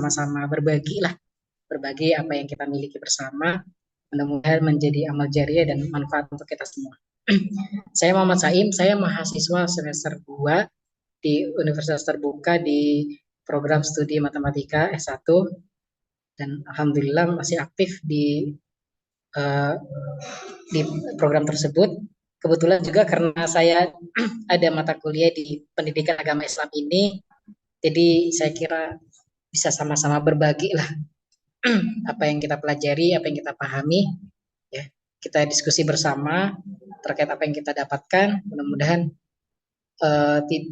sama-sama berbagi apa yang kita miliki bersama. Mudah-mudahan menjadi amal jariah dan manfaat untuk kita semua. Saya Muhammad Saim, saya mahasiswa semester 2 di Universitas Terbuka di program studi matematika S1, dan alhamdulillah masih aktif uh, di program tersebut. Kebetulan juga karena saya ada mata kuliah di pendidikan agama Islam ini, jadi saya kira bisa sama-sama berbagi lah apa yang kita pelajari, apa yang kita pahami, ya. Kita diskusi bersama terkait apa yang kita dapatkan. Mudah-mudahan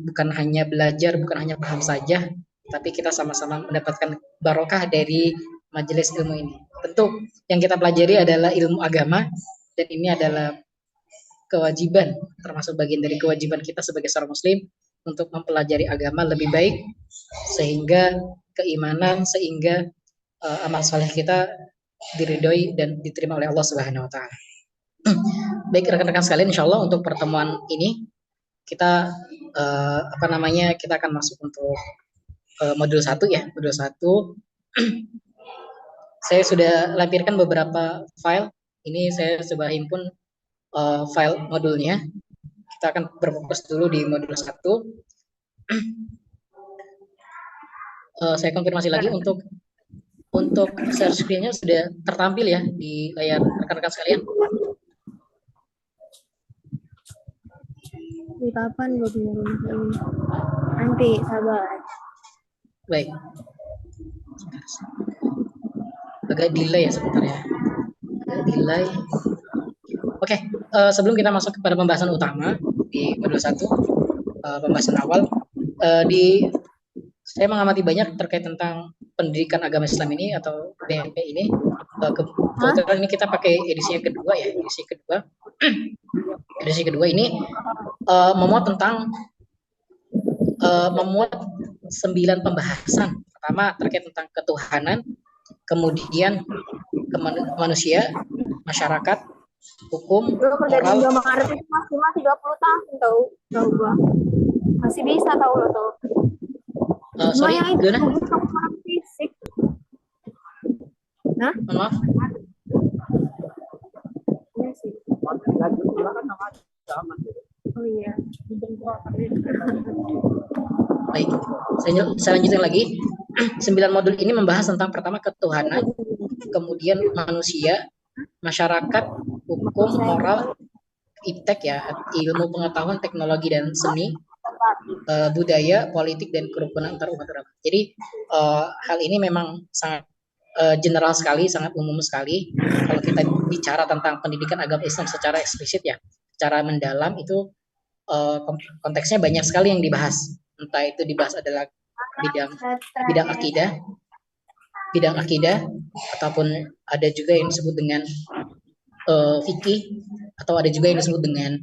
bukan hanya belajar, bukan hanya paham saja, tapi kita sama-sama mendapatkan barokah dari majelis ilmu ini. Tentu yang kita pelajari adalah ilmu agama, dan ini adalah kewajiban, termasuk bagian dari kewajiban kita sebagai seorang muslim untuk mempelajari agama lebih baik, sehingga keimanan, sehingga amal soleh kita diridhoi dan diterima oleh Allah Subhanahu wa taala. Baik rekan-rekan sekalian, insya Allah untuk pertemuan ini kita kita akan masuk untuk modul 1 ya, modul 1. Saya sudah lampirkan beberapa file. Ini saya coba himpun file modulnya. Kita akan berfokus dulu di modul 1. Saya konfirmasi lagi untuk share screen-nya sudah tertampil ya di layar rekan-rekan sekalian. Di kapan gue punya rumah ini? Nanti, sabar. Baik. Agak delay ya sebentar ya. Agak delay. Oke, sebelum kita masuk kepada pembahasan utama di modul 1, pembahasan awal, saya mengamati banyak terkait tentang pendidikan agama Islam ini atau PMP ini. Kebetulan ini kita pakai edisi kedua ya, edisi kedua ini memuat 9 pembahasan. Pertama terkait tentang ketuhanan, kemudian manusia, masyarakat, hukum, moral. Maret itu masih 20 tahun tahu gua. Masih bisa tahu lo tahu. Sorry, gimana? Fisik. Nah? Maaf. Iya sih. Oh iya. Baik, saya lanjutkan lagi. 9 modul ini membahas tentang pertama ketuhanan, kemudian manusia, masyarakat, hukum, moral, iptek ya, ilmu pengetahuan, teknologi dan seni, budaya, politik dan kerukunan antar umat beragama. Jadi hal ini memang sangat general sekali, sangat umum sekali. Kalau kita bicara tentang pendidikan agama Islam secara eksplisit ya, secara mendalam itu konteksnya banyak sekali yang dibahas. Entah itu dibahas adalah bidang akidah, ataupun ada juga yang disebut dengan fikih, atau ada juga yang disebut dengan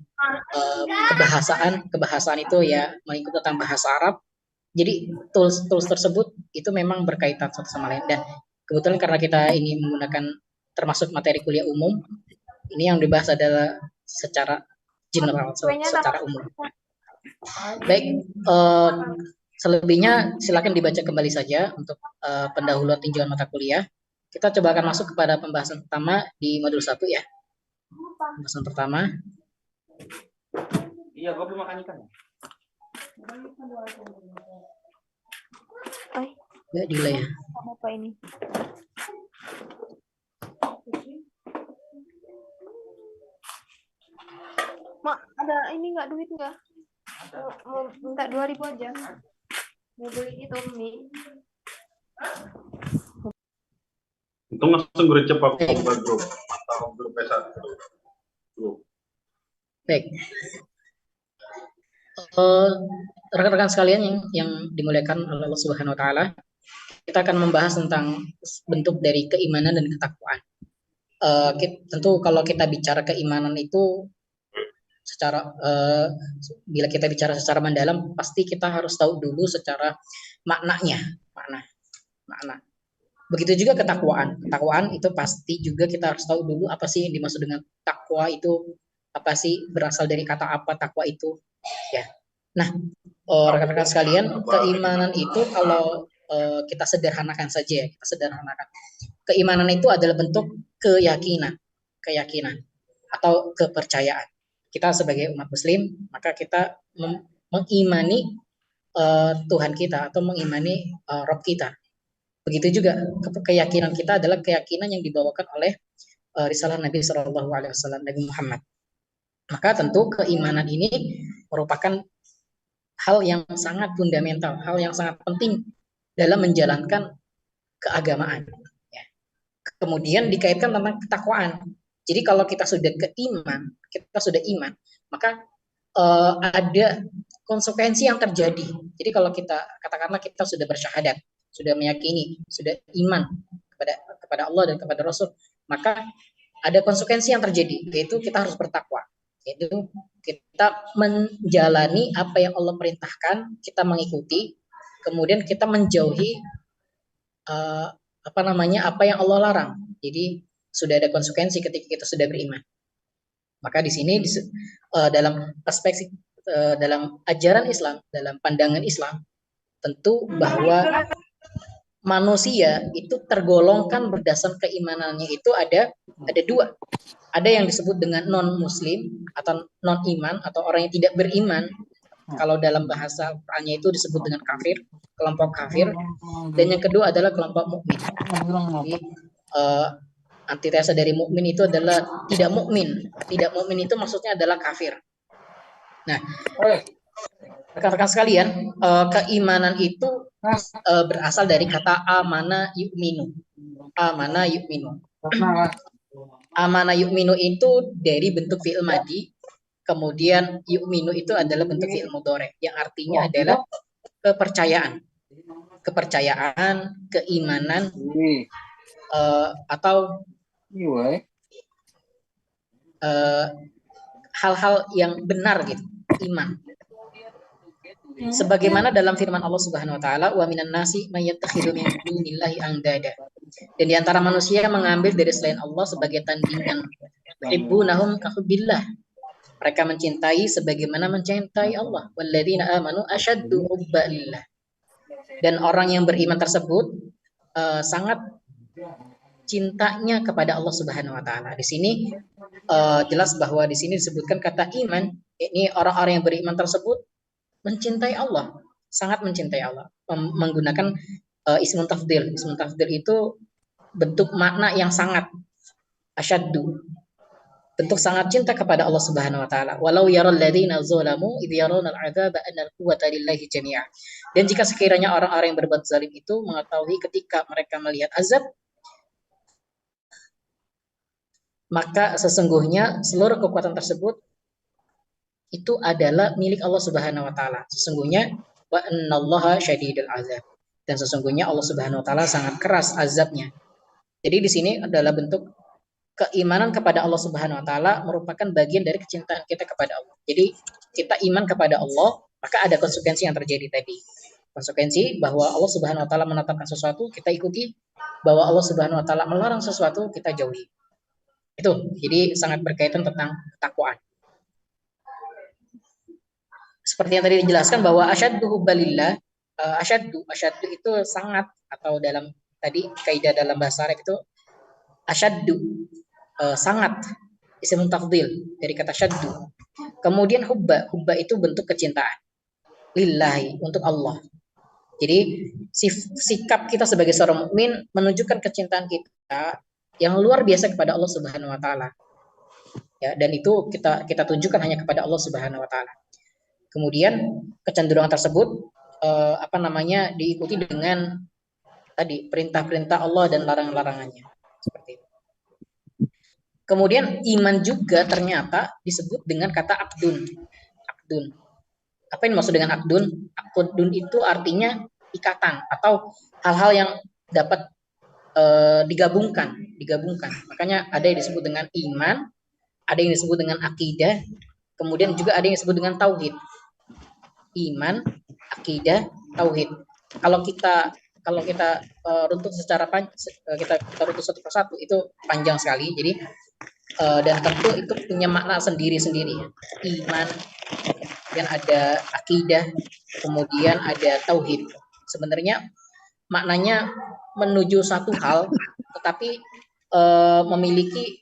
kebahasaan itu ya mengikut tentang bahasa Arab. Jadi tools tersebut itu memang berkaitan satu sama lain, dan kebetulan karena kita ini menggunakan termasuk materi kuliah umum, ini yang dibahas adalah secara general, secara umum. Baik, selebihnya silakan dibaca kembali saja untuk pendahuluan tinjauan mata kuliah. Kita coba akan masuk kepada pembahasan pertama di modul 1 ya. Pembahasan pertama. Iya, gue belum makan ikan. Nggak delay ya. Apa ini? Mak, ada ini nggak duit nggak? Mau minta 2.000 aja. Mau beli itu mie. Itu langsung gercep aku buat grup. Mantap grup S1. Baik. Rekan-rekan sekalian yang dimuliakan oleh Allah Subhanahu wa taala, kita akan membahas tentang bentuk dari keimanan dan ketakwaan. Tentu kalau kita bicara keimanan itu bila kita bicara secara mendalam, pasti kita harus tahu dulu secara makna. Begitu juga ketakwaan itu pasti juga kita harus tahu dulu apa sih yang dimaksud dengan takwa itu, apa sih, berasal dari kata apa takwa itu ya. Nah, rekan-rekan sekalian, keimanan itu kalau kita sederhanakan saja ya, kita sederhanakan. Keimanan itu adalah bentuk keyakinan atau kepercayaan. Kita sebagai umat muslim, maka kita mengimani Tuhan kita atau mengimani Rob kita. Begitu juga keyakinan kita adalah keyakinan yang dibawakan oleh risalah Nabi Shallallahu Alaihi Wasallam, Nabi Muhammad. Maka tentu keimanan ini merupakan hal yang sangat fundamental, hal yang sangat penting dalam menjalankan keagamaan. Ya. Kemudian dikaitkan tentang ketakwaan. Jadi kalau kita sudah iman, maka ada konsekuensi yang terjadi. Jadi kalau kita katakanlah kita sudah bersyahadat, sudah meyakini, sudah iman kepada Allah dan kepada Rasul, maka ada konsekuensi yang terjadi, yaitu kita harus bertakwa. Yaitu kita menjalani apa yang Allah perintahkan, kita mengikuti, kemudian kita menjauhi apa yang Allah larang. Jadi sudah ada konsekuensi ketika kita sudah beriman. Maka di sini dalam perspektif dalam ajaran Islam, dalam pandangan Islam, tentu bahwa manusia itu tergolongkan berdasarkan keimanannya itu ada dua. Ada yang disebut dengan non-muslim atau non-iman atau orang yang tidak beriman. Kalau dalam bahasa Qurannya itu disebut dengan kafir, kelompok kafir. Dan yang kedua adalah kelompok mukmin. Jadi antitesa dari mukmin itu adalah tidak mukmin. Tidak mukmin itu maksudnya adalah kafir. Nah, rekan-rekan sekalian, keimanan itu berasal dari kata amana yu'minu. Amana yu'minu. Amana yu'minu itu dari bentuk fi'il madi, kemudian yu'minu itu adalah bentuk fi'il mudhari yang artinya adalah kepercayaan. Kepercayaan, keimanan, atau hal-hal yang benar gitu, iman. Sebagaimana dalam firman Allah Subhanahu wa taala, wa minan nasi may yattakhidhu min dunillahi andada. Dan di antara manusia yang mengambil dari selain Allah sebagai tandingan. Yuhibbunahum kahubbillah. Mereka mencintai sebagaimana mencintai Allah. Walladzina amanu asyaddu hubba lillah. Dan orang yang beriman tersebut sangat cintanya kepada Allah Subhanahu wa taala. Di sini jelas bahwa di sini disebutkan kata iman, ini orang-orang yang beriman tersebut mencintai Allah, sangat mencintai Allah. Menggunakan ismun tafdil. Ismun tafdil itu bentuk makna yang sangat asyaddu. Bentuk sangat cinta kepada Allah Subhanahu wa taala. Walau yaral ladzina zalamu idh yarawna al'adzaba anna al-quwwata lillahi jami'a. Dan jika sekiranya orang-orang yang berbuat zalim itu mengetahui ketika mereka melihat azab, maka sesungguhnya seluruh kekuatan tersebut itu adalah milik Allah Subhanahu wa taala. Sesungguhnya wa annallaha syadidul azab. Dan sesungguhnya Allah Subhanahu wa taala sangat keras azabnya. Jadi di sini adalah bentuk keimanan kepada Allah Subhanahu wa taala merupakan bagian dari kecintaan kita kepada Allah. Jadi kita iman kepada Allah, maka ada konsekuensi yang terjadi tadi. Konsekuensi bahwa Allah Subhanahu wa taala menetapkan sesuatu, kita ikuti. Bahwa Allah Subhanahu wa taala melarang sesuatu, kita jauhi. Itu. Jadi sangat berkaitan tentang ketakwaan. Seperti yang tadi dijelaskan bahwa asyaddu hubbalillah, asyaddu itu sangat, atau dalam tadi kaidah dalam bahasa Arab itu asyaddu, sangat, ismun tafdhil dari kata syaddu. Kemudian hubba itu bentuk kecintaan lillahi, untuk Allah. Jadi sikap kita sebagai seorang mukmin menunjukkan kecintaan kita yang luar biasa kepada Allah Subhanahu wa taala. Ya, dan itu kita tunjukkan hanya kepada Allah Subhanahu wa taala. Kemudian kecenderungan tersebut diikuti dengan tadi perintah-perintah Allah dan larangan-larangannya. Seperti itu. Kemudian iman juga ternyata disebut dengan kata akdun. Akdun. Apa yang dimaksud dengan akdun? Akdun itu artinya ikatan atau hal-hal yang dapat digabungkan. Makanya ada yang disebut dengan iman, ada yang disebut dengan akidah, kemudian juga ada yang disebut dengan tauhid. Iman, akidah, tauhid. Kalau kita runtut secara kita runtut satu persatu itu panjang sekali. Jadi dan tentu itu punya makna sendiri-sendiri. Iman, kemudian ada akidah, kemudian ada tauhid. Sebenarnya maknanya menuju satu hal, tetapi memiliki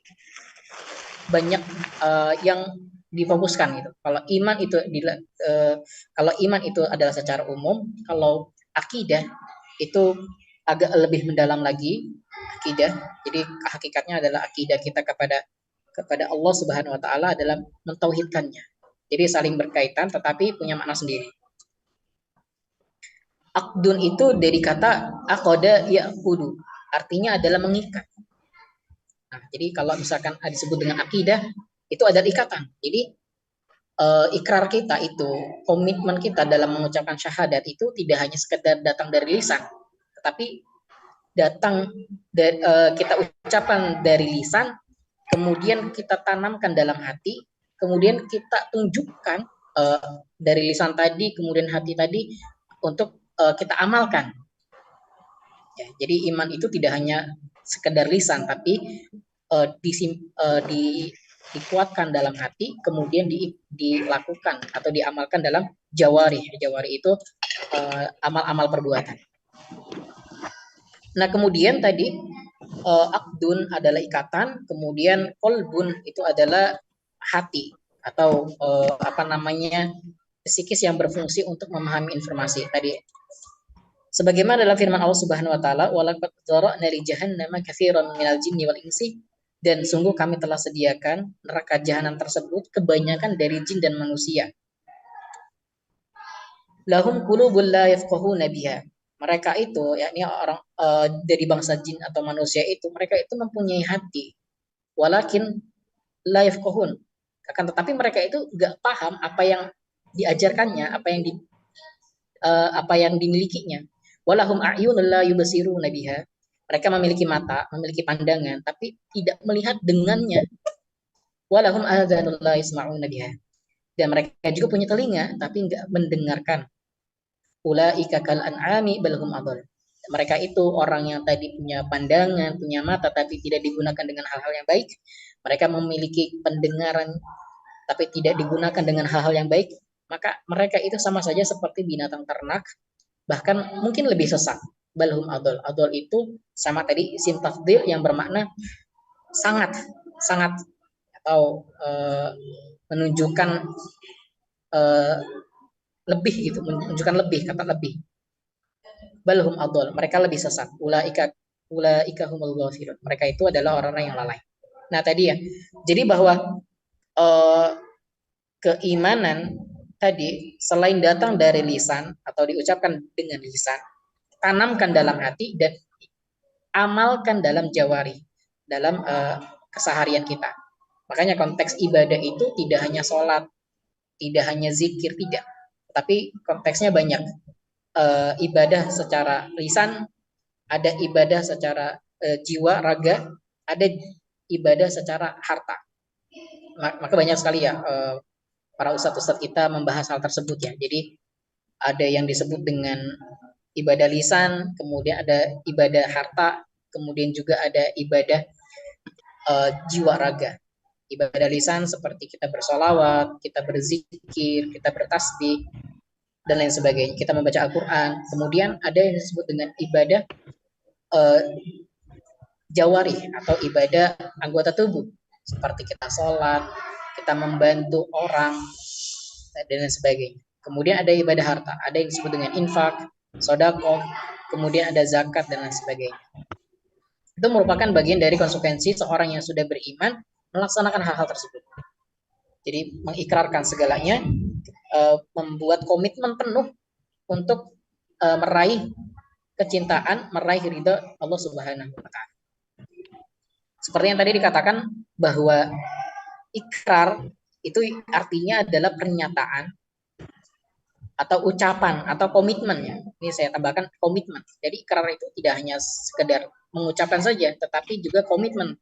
banyak yang difokuskan gitu. Kalau iman itu adalah secara umum, kalau akidah itu agak lebih mendalam lagi akidah. Jadi hakikatnya adalah akidah kita kepada Allah Subhanahu wa taala adalah mentauhidkannya. Jadi saling berkaitan tetapi punya makna sendiri. Akdun itu dari kata aqada ya'qudu, artinya adalah mengikat. Nah, jadi kalau misalkan disebut dengan akidah, itu adalah ikatan. Jadi ikrar kita itu, komitmen kita dalam mengucapkan syahadat itu tidak hanya sekedar datang dari lisan, tetapi kita ucapkan dari lisan, kemudian kita tanamkan dalam hati, kemudian kita tunjukkan dari lisan tadi, kemudian hati tadi untuk kita amalkan. Ya, jadi iman itu tidak hanya sekedar lisan, tapi dikuatkan dalam hati, kemudian dilakukan atau diamalkan dalam jawari. Jawari itu amal-amal perbuatan. Nah, kemudian tadi akdun adalah ikatan, kemudian kolbun itu adalah hati atau psikis yang berfungsi untuk memahami informasi tadi. Sebagaimana dalam firman Allah Subhanahu wa taala, "Walaqad dzara'na li jahannama katsiran minal jinni wal insi," dan sungguh kami telah sediakan neraka jahanam tersebut kebanyakan dari jin dan manusia. Lahum qulubun la yafqahuna biha. Mereka itu, yakni orang dari bangsa jin atau manusia itu, mereka itu mempunyai hati. Walakin la yafqahun. Akan tetapi mereka itu enggak paham apa yang diajarkannya, apa yang dimilikinya. Walahum a'yunun la yubsiruna biha. Mereka memiliki mata, memiliki pandangan, tapi tidak melihat dengannya. Walahum adhanun la yasma'una biha. Dan mereka juga punya telinga, tapi enggak mendengarkan. Ulaika kal an'ami bal hum adall. Mereka itu orang yang tadi punya pandangan, punya mata, tapi tidak digunakan dengan hal-hal yang baik. Mereka memiliki pendengaran, tapi tidak digunakan dengan hal-hal yang baik. Maka mereka itu sama saja seperti binatang ternak, bahkan mungkin lebih sesat. Balhum adol. Adol itu sama tadi isim tafdil yang bermakna sangat atau menunjukkan lebih gitu, menunjukkan lebih, kata lebih. Balhum adol, mereka lebih sesat. Ulaika humul ghafilun. Mereka itu adalah orang-orang yang lalai. Nah, tadi ya. Jadi bahwa keimanan tadi selain datang dari lisan atau diucapkan dengan lisan, tanamkan dalam hati dan amalkan dalam jawari, dalam keseharian kita. Makanya konteks ibadah itu tidak hanya sholat, tidak hanya zikir, tidak. Tapi konteksnya banyak. Ibadah secara lisan, ada ibadah secara jiwa, raga, ada ibadah secara harta. Maka banyak sekali ya para ustadz-ustadz kita membahas hal tersebut ya. Jadi ada yang disebut dengan ibadah lisan, kemudian ada ibadah harta, kemudian juga ada ibadah jiwa raga. Ibadah lisan seperti kita bersolawat, kita berzikir, kita bertasbih, dan lain sebagainya. Kita membaca Al-Quran. Kemudian ada yang disebut dengan ibadah jawari atau ibadah anggota tubuh, seperti kita sholat, kita membantu orang, dan lain sebagainya. Kemudian ada ibadah harta, ada yang disebut dengan infak, sedekah, kemudian ada zakat dan lain sebagainya. Itu merupakan bagian dari konsekuensi seorang yang sudah beriman melaksanakan hal-hal tersebut. Jadi mengikrarkan segalanya, membuat komitmen penuh untuk meraih kecintaan, meraih ridha Allah Subhanahu wa taala. Seperti yang tadi dikatakan bahwa ikrar itu artinya adalah pernyataan atau ucapan atau komitmen ya. Ini saya tambahkan komitmen. Jadi ikrar itu tidak hanya sekedar mengucapkan saja, tetapi juga komitmen.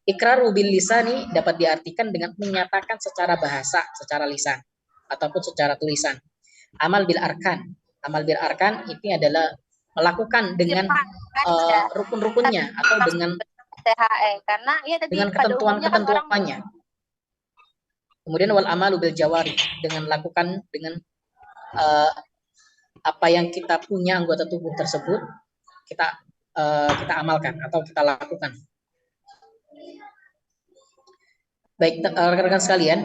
Ikrar bil lisani dapat diartikan dengan menyatakan secara bahasa, secara lisan, ataupun secara tulisan. Amal bil arkan. Amal bil arkan ini adalah melakukan dengan rukun-rukunnya atau dengan karena ya tadi dengan ketentuan-ketentuannya. Kemudian wal amalu bil jawari, dengan lakukan dengan apa yang kita punya anggota tubuh tersebut kita kita amalkan atau kita lakukan. Baik, rekan-rekan sekalian,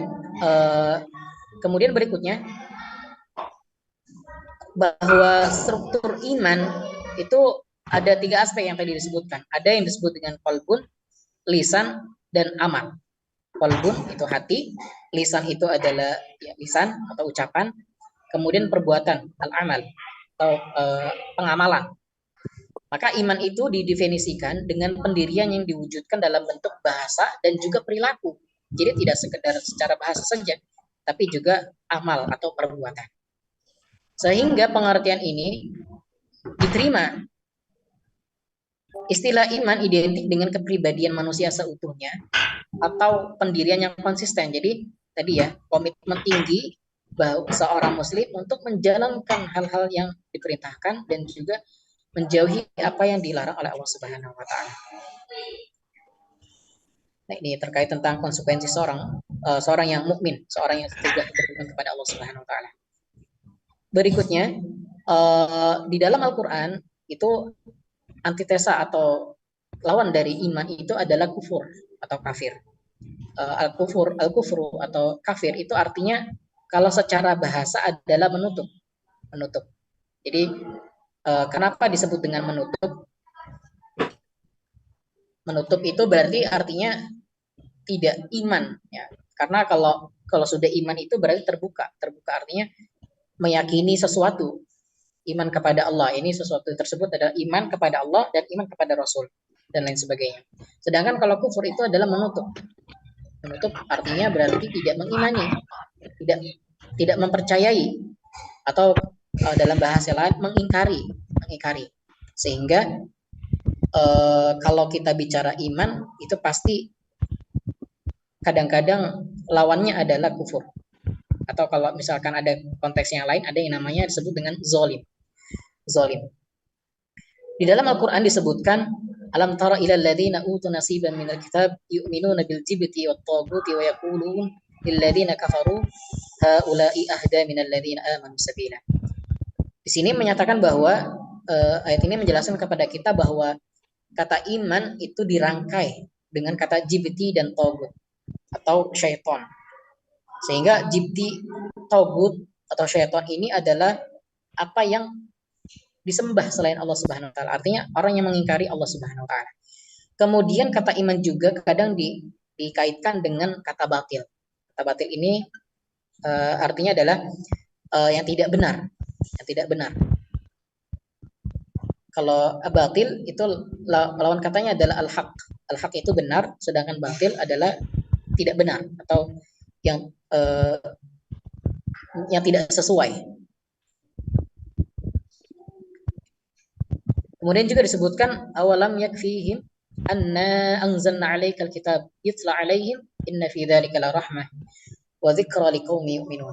kemudian berikutnya bahwa struktur iman itu ada 3 aspek yang tadi disebutkan. Ada yang disebut dengan qalbun, lisan, dan amal. Qalbun itu hati, lisan itu adalah ya, lisan atau ucapan, kemudian perbuatan al-amal atau pengamalan. Maka iman itu didefinisikan dengan pendirian yang diwujudkan dalam bentuk bahasa dan juga perilaku. Jadi tidak sekedar secara bahasa saja, tapi juga amal atau perbuatan. Sehingga pengertian ini diterima. Istilah iman identik dengan kepribadian manusia seutuhnya atau pendirian yang konsisten. Jadi tadi ya, komitmen tinggi bahwa seorang muslim untuk menjalankan hal-hal yang diperintahkan dan juga menjauhi apa yang dilarang oleh Allah Subhanahu wa taala. Nah, ini terkait tentang konsekuensi seorang yang mukmin, seorang yang teguh beriman kepada Allah Subhanahu wa taala. Berikutnya, di dalam Al-Qur'an itu antitesa atau lawan dari iman itu adalah kufur atau kafir. Al-kufru atau kafir itu artinya kalau secara bahasa adalah menutup. Jadi kenapa disebut dengan menutup? Menutup itu berarti artinya tidak iman, ya. Karena kalau sudah iman itu berarti terbuka. Terbuka artinya meyakini sesuatu. Iman kepada Allah, ini sesuatu tersebut adalah iman kepada Allah dan iman kepada Rasul dan lain sebagainya. Sedangkan kalau kufur itu adalah menutup. Menutup artinya berarti tidak mengimani, tidak mempercayai, atau dalam bahasa lain mengingkari. Sehingga kalau kita bicara iman itu pasti kadang-kadang lawannya adalah kufur. Atau kalau misalkan ada konteks yang lain, ada yang namanya disebut dengan zolim. Di dalam Al-Quran disebutkan, alam tara ilal ladzina utu nasiban minal kitab yu'minuna bil jibti wat taguti wa yaqulun lil ladzina kafaru haula'i ahda minal ladzina amanu sabila. Di sini menyatakan bahwa ayat ini menjelaskan kepada kita bahwa kata iman itu dirangkai dengan kata jibti dan tagut atau syaitan. Sehingga jibti, tagut atau syaitan ini adalah apa yang disembah selain Allah Subhanahu wa taala. Artinya orang yang mengingkari Allah Subhanahu wa taala. Kemudian kata iman juga kadang dikaitkan dengan kata batil. Kata batil ini artinya adalah yang tidak benar, Kalau batil itu lawan katanya adalah al-haq. Al-haq itu benar, sedangkan batil adalah tidak benar atau yang tidak sesuai. Kemudian juga disebutkan awalam yakfihim anna anzalna 'alaikal kitab yutla 'alaihim inna fi dzalika la rahmah wa dzikra liqaumin yu'minun.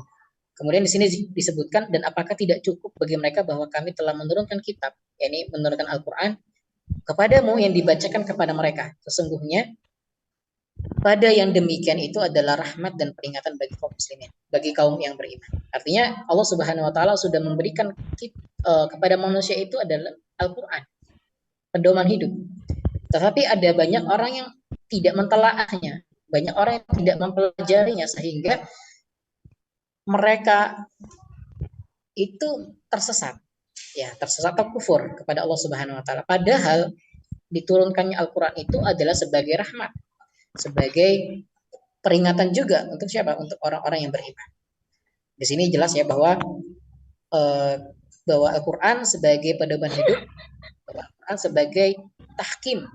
Kemudian di sini disebutkan dan apakah tidak cukup bagi mereka bahwa kami telah menurunkan kitab, yakni menurunkan Al-Qur'an kepadamu yang dibacakan kepada mereka. Sesungguhnya pada yang demikian itu adalah rahmat dan peringatan bagi kaum muslimin, bagi kaum yang beriman. Artinya Allah Subhanahu wa taala sudah memberikan kepada manusia itu adalah Al-Qur'an, pedoman hidup. Tetapi ada banyak orang yang tidak mentelaahnya, banyak orang yang tidak mempelajarinya sehingga mereka itu tersesat atau kufur kepada Allah Subhanahu wa taala. Padahal diturunkannya Al-Qur'an itu adalah sebagai rahmat, sebagai peringatan juga untuk siapa? Untuk orang-orang yang beriman. Di sini jelas ya bahwa Al-Qur'an sebagai pedoman hidup, Al-Qur'an sebagai tahkim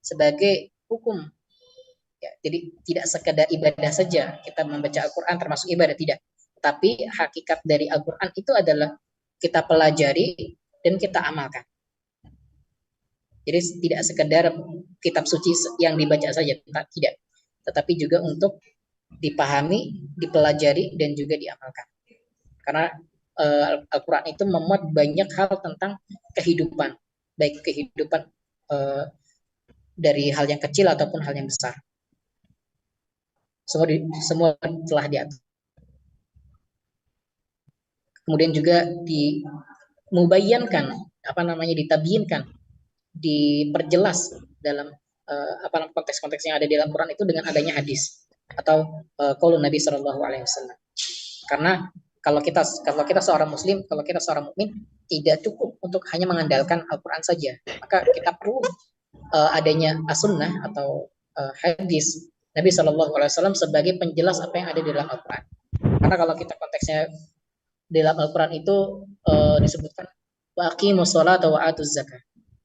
sebagai hukum. Ya, jadi tidak sekedar ibadah saja kita membaca Al-Qur'an termasuk ibadah, tidak. Tapi hakikat dari Al-Qur'an itu adalah kita pelajari dan kita amalkan. Jadi tidak sekedar kitab suci yang dibaca saja, tidak. Tetapi juga untuk dipahami, dipelajari, dan juga diamalkan. Karena Al-Quran itu memuat banyak hal tentang kehidupan, baik kehidupan dari hal yang kecil ataupun hal yang besar. Semua telah diatur. kemudian juga dimubayyankan, ditabyinkan, diperjelas dalam konteks-konteks yang ada di dalam Quran itu dengan adanya hadis atau qaulun Nabi Shallallahu Alaihi Wasallam. Karena kalau kita seorang muslim, kalau kita seorang mukmin, tidak cukup untuk hanya mengandalkan Al-Quran saja, maka kita perlu adanya as-sunnah atau hadis Nabi Shallallahu Alaihi Wasallam sebagai penjelas apa yang ada di dalam Al-Quran. Karena kalau kita konteksnya di dalam Al-Quran itu disebutkan wa aqimus sholata wa atuz zakat.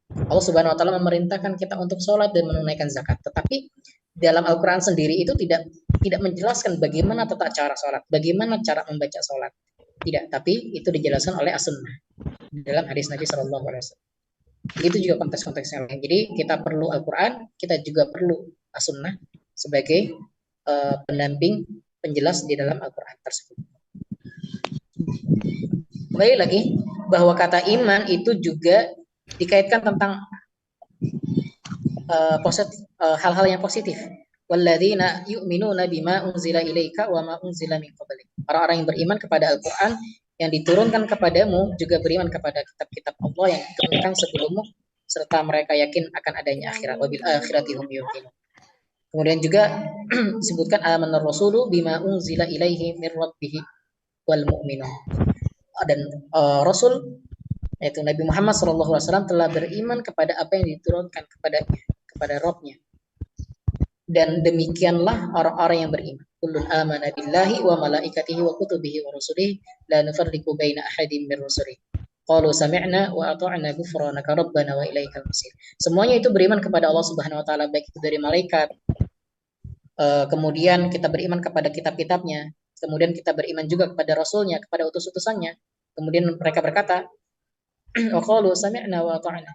Allah Subhanahu wa taala memerintahkan kita untuk sholat dan menunaikan zakat. Tetapi dalam Al-Quran sendiri itu tidak menjelaskan bagaimana tata cara sholat, bagaimana cara membaca sholat. Tidak, tapi itu dijelaskan oleh as-sunnah dalam hadis Nabi Shallallahu Alaihi Wasallam. Itu juga konteks-konteks yang lain. Jadi kita perlu Al-Quran, kita juga perlu as-sunnah sebagai pendamping, penjelas di dalam Al-Quran tersebut. Kembali lagi bahwa kata iman itu juga dikaitkan tentang hal-hal yang positif. Walladzina yu'minuna bima unzila ilaika wa ma unzila min qablik. Orang-orang yang beriman kepada Al-Quran yang diturunkan kepadamu, juga beriman kepada kitab-kitab Allah yang diturunkan sebelummu, serta mereka yakin akan adanya akhirat. Wabil akhirati hum yuqinun. Kemudian juga disebutkan amanar rasulu bima unzila ilaihi mir rabbih wal mu'minun. Dan Rasul yaitu Nabi Muhammad SAW telah beriman kepada apa yang diturunkan kepada Rabb-Nya. Dan demikianlah orang-orang yang beriman. Kullun amana billahi wa malaikatihi wa kutubihi wa rusulihi la nufarriqu baina ahadin min rusulihi. Qalu sami'na wa ata'na ghufranaka rabbana wa ilaikal masir. Semuanya itu beriman kepada Allah Subhanahu wa taala, baik itu dari malaikat. Kemudian kita beriman kepada kitab-kitabnya, kemudian kita beriman juga kepada rasulnya, kepada utus-utusannya. Kemudian mereka berkata, wa qalu sami'na wa ata'na.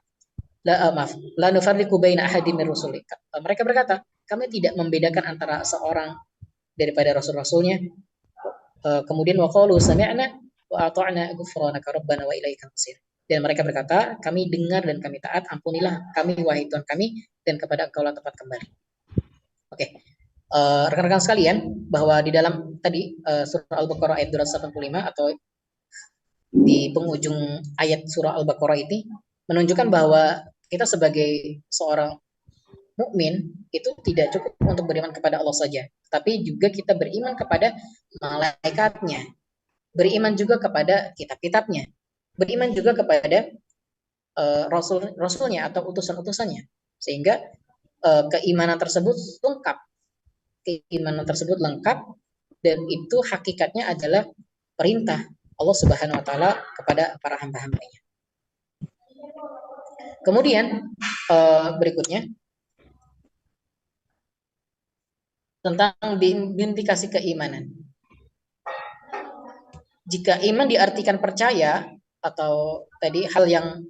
La nufarriqu baina ahadin min rusuli. Mereka berkata, kami tidak membedakan antara seorang daripada rasul-rasulnya. Kemudian wa qalu sami'na wa ata'na ghufranaka rabbana wa ilaikal masir. Dan mereka berkata, kami dengar dan kami taat, ampunilah kami wahai Tuhan kami, dan kepada Engkau lah tempat kembali. Oke. Rekan-rekan sekalian, bahwa di dalam tadi surah Al-Baqarah ayat 285 atau di penghujung ayat surah Al-Baqarah ini menunjukkan bahwa kita sebagai seorang mukmin itu tidak cukup untuk beriman kepada Allah saja, tapi juga kita beriman kepada malaikatnya, beriman juga kepada kitab-kitabnya, beriman juga kepada rasulnya atau utusan-utusannya, sehingga keimanan tersebut lengkap, dan itu hakikatnya adalah perintah Allah Subhanahu wa taala kepada para hamba-hambanya. Kemudian berikutnya tentang implikasi keimanan. Jika iman diartikan percaya atau tadi hal yang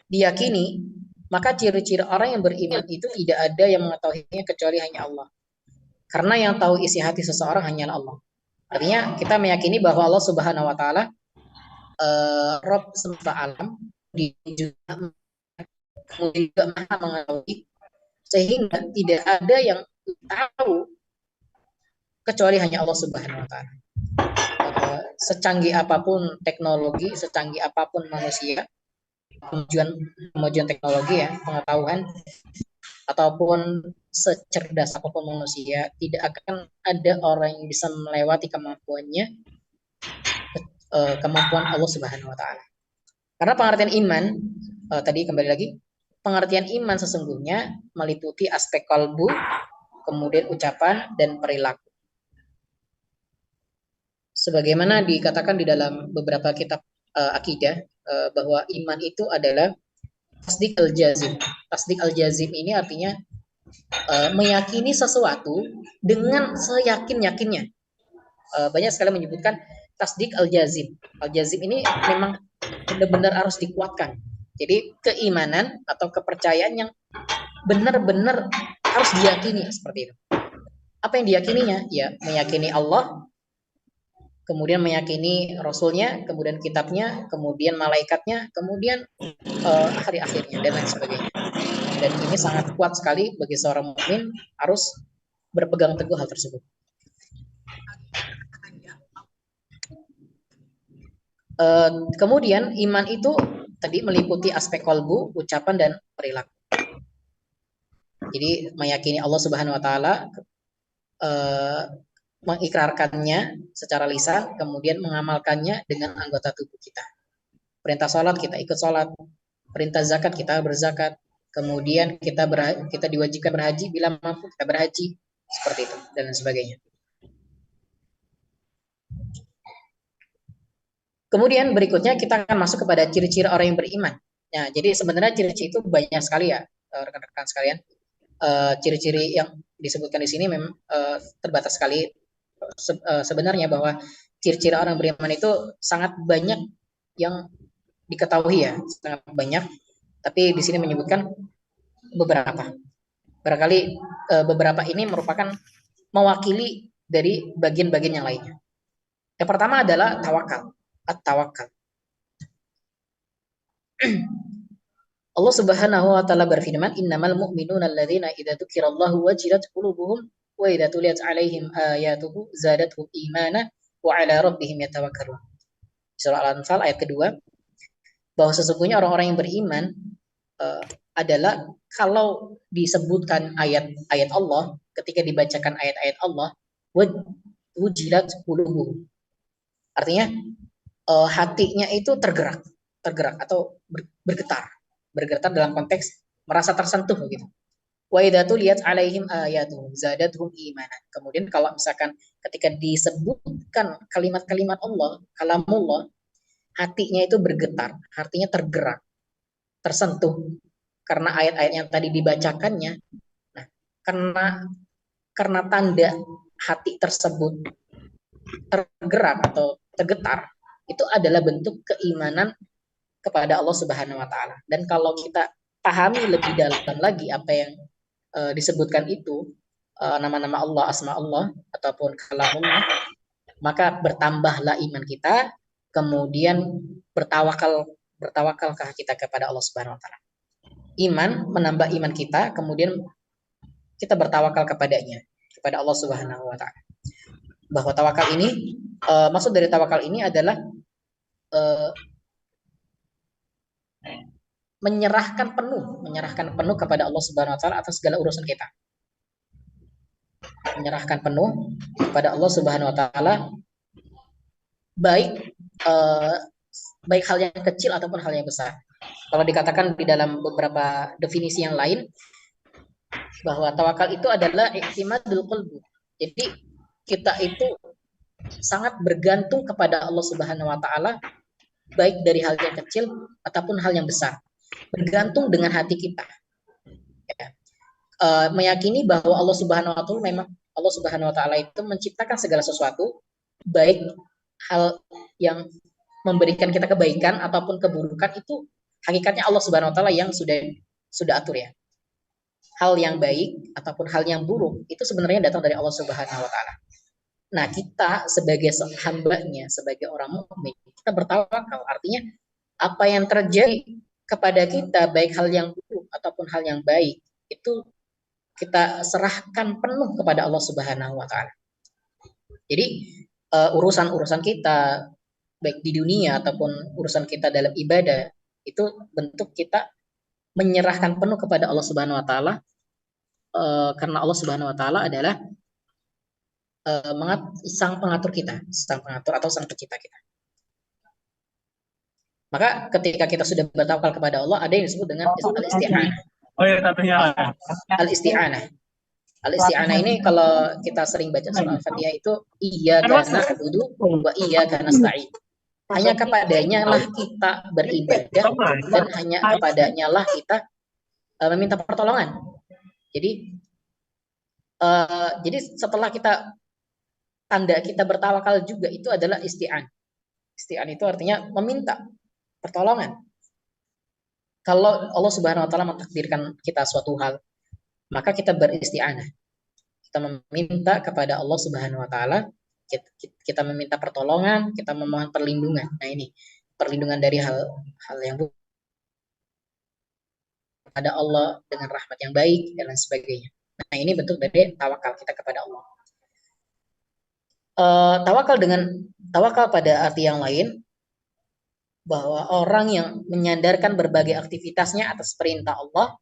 diyakini, maka ciri-ciri orang yang beriman itu tidak ada yang mengetahuinya kecuali hanya Allah. Karena yang tahu isi hati seseorang hanyalah Allah. Artinya kita meyakini bahwa Allah Subhanahu wa taala Rabb semesta alam, kemudian juga Maha mengetahui, sehingga tidak ada yang tahu kecuali hanya Allah Subhanahu wa taala. Secanggih apapun teknologi, secanggih apapun manusia, kemajuan teknologi ya, pengetahuan, ataupun secerdas apapun manusia, tidak akan ada orang yang bisa melewati kemampuan Allah Subhanahu wa taala. Karena pengertian iman tadi kembali lagi, pengertian iman sesungguhnya meliputi aspek kalbu, kemudian ucapan dan perilaku. Sebagaimana dikatakan di dalam beberapa kitab akidah bahwa iman itu adalah tasdik al-jazim. Tasdik al-jazim ini artinya meyakini sesuatu dengan seyakin-yakinnya. Banyak sekali menyebutkan tasdik al-jazim. Al-jazim ini memang benar-benar harus dikuatkan. Jadi keimanan atau kepercayaan yang benar-benar harus diyakini seperti itu. Apa yang diyakininya? Ya, meyakini Allah, kemudian meyakini Rasulnya, kemudian kitabnya, kemudian malaikatnya, kemudian hari akhirnya, dan lain sebagainya. Dan ini sangat kuat sekali bagi seorang mukmin, harus berpegang teguh hal tersebut. Kemudian iman itu tadi meliputi aspek kolbu, ucapan dan perilaku. Jadi meyakini Allah Subhanahu wa taala, mengikrarkannya secara lisan, kemudian mengamalkannya dengan anggota tubuh kita. Perintah sholat kita ikut sholat, perintah zakat kita berzakat, kemudian kita diwajibkan berhaji, bila mampu kita berhaji, seperti itu dan sebagainya. Kemudian berikutnya kita akan masuk kepada ciri-ciri orang yang beriman. Nah, jadi sebenarnya ciri-ciri itu banyak sekali ya, rekan-rekan sekalian. Ciri-ciri yang disebutkan di sini memang terbatas sekali. Sebenarnya bahwa ciri-ciri orang beriman itu sangat banyak yang diketahui ya, sangat banyak. Tapi di sini menyebutkan beberapa. Barangkali beberapa ini merupakan mewakili dari bagian-bagian yang lainnya. Yang pertama adalah tawakal. At-tawakal. Allah Subhanahu wa taala berfirman, "Innamal mu'minuna alladzina idza dzukirallahu wajilat qulubuhum wa idza tuliyat 'alaihim ayatuhu zadatuhum imana wa 'ala rabbihim yatawakkalun." Surah Al-Anfal ayat kedua, bahwa sesungguhnya orang-orang yang beriman adalah kalau disebutkan ayat-ayat Allah, ketika dibacakan ayat-ayat Allah, wajilat qulubuhum. Artinya hatinya itu tergerak atau bergetar dalam konteks merasa tersentuh gitu. Wa idza tuliyat 'alaihim ayatuhu zadatuhum imanan. Kemudian kalau misalkan ketika disebutkan kalimat-kalimat Allah, kalamullah, hatinya itu bergetar, artinya tergerak, tersentuh karena ayat-ayat yang tadi dibacakannya. Nah, karena tanda hati tersebut tergerak atau tergetar, itu adalah bentuk keimanan kepada Allah Subhanahu wa taala. Dan kalau kita pahami lebih dalam lagi apa yang disebutkan itu, nama-nama Allah, asma Allah ataupun kalamullah, maka bertambahlah iman kita, kemudian bertawakalkah kita kepada Allah Subhanahu wa taala. Iman menambah iman kita, kemudian kita bertawakal kepadanya, kepada Allah Subhanahu wa taala. Bahwa tawakal ini, maksud dari tawakal ini adalah menyerahkan penuh kepada Allah Subhanahu wa taala atas segala urusan kita. Menyerahkan penuh kepada Allah Subhanahu wa taala, baik hal yang kecil ataupun hal yang besar. Kalau dikatakan di dalam beberapa definisi yang lain, bahwa tawakal itu adalah i'timadul qalbu. Jadi kita itu sangat bergantung kepada Allah Subhanahu wa taala, baik dari hal yang kecil ataupun hal yang besar. Bergantung dengan hati kita. Ya. Meyakini bahwa Allah Subhanahu wa taala itu menciptakan segala sesuatu, baik hal yang memberikan kita kebaikan ataupun keburukan, itu hakikatnya Allah Subhanahu wa taala yang sudah atur ya. Hal yang baik ataupun hal yang buruk itu sebenarnya datang dari Allah Subhanahu wa taala. Nah, kita sebagai hambanya, sebagai orang mukmin, kita bertawakal. Artinya apa yang terjadi kepada kita, baik hal yang buruk ataupun hal yang baik, itu kita serahkan penuh kepada Allah Subhanahu wa taala. Jadi urusan-urusan kita baik di dunia ataupun urusan kita dalam ibadah, itu bentuk kita menyerahkan penuh kepada Allah Subhanahu wa taala, karena Allah Subhanahu wa taala adalah sang pengatur kita, sang pengatur atau sang pencipta kita. Maka ketika kita sudah bertawakal kepada Allah, ada yang disebut dengan al-isti'anah. Oh ya, katanya. Al-isti'anah. Al-isti'anah ini kalau kita sering baca surah Al-Fatihah itu iyyaka na'budu wa iyyaka nasta'in. Hanya kepadanya lah kita beribadah dan hanya kepadanya lah kita meminta pertolongan. Jadi setelah tanda kita bertawakal juga itu adalah isti'an. Isti'an itu artinya meminta pertolongan. Kalau Allah Subhanahu wa taala mentakdirkan kita suatu hal, maka kita beristi'anah. Kita meminta kepada Allah Subhanahu wa taala, kita meminta pertolongan, kita memohon perlindungan. Nah, ini perlindungan dari hal yang buruk kepada Allah dengan rahmat yang baik dan lain sebagainya. Nah, ini bentuk dari tawakal kita kepada Allah. Tawakal pada arti yang lain bahwa orang yang menyandarkan berbagai aktivitasnya atas perintah Allah,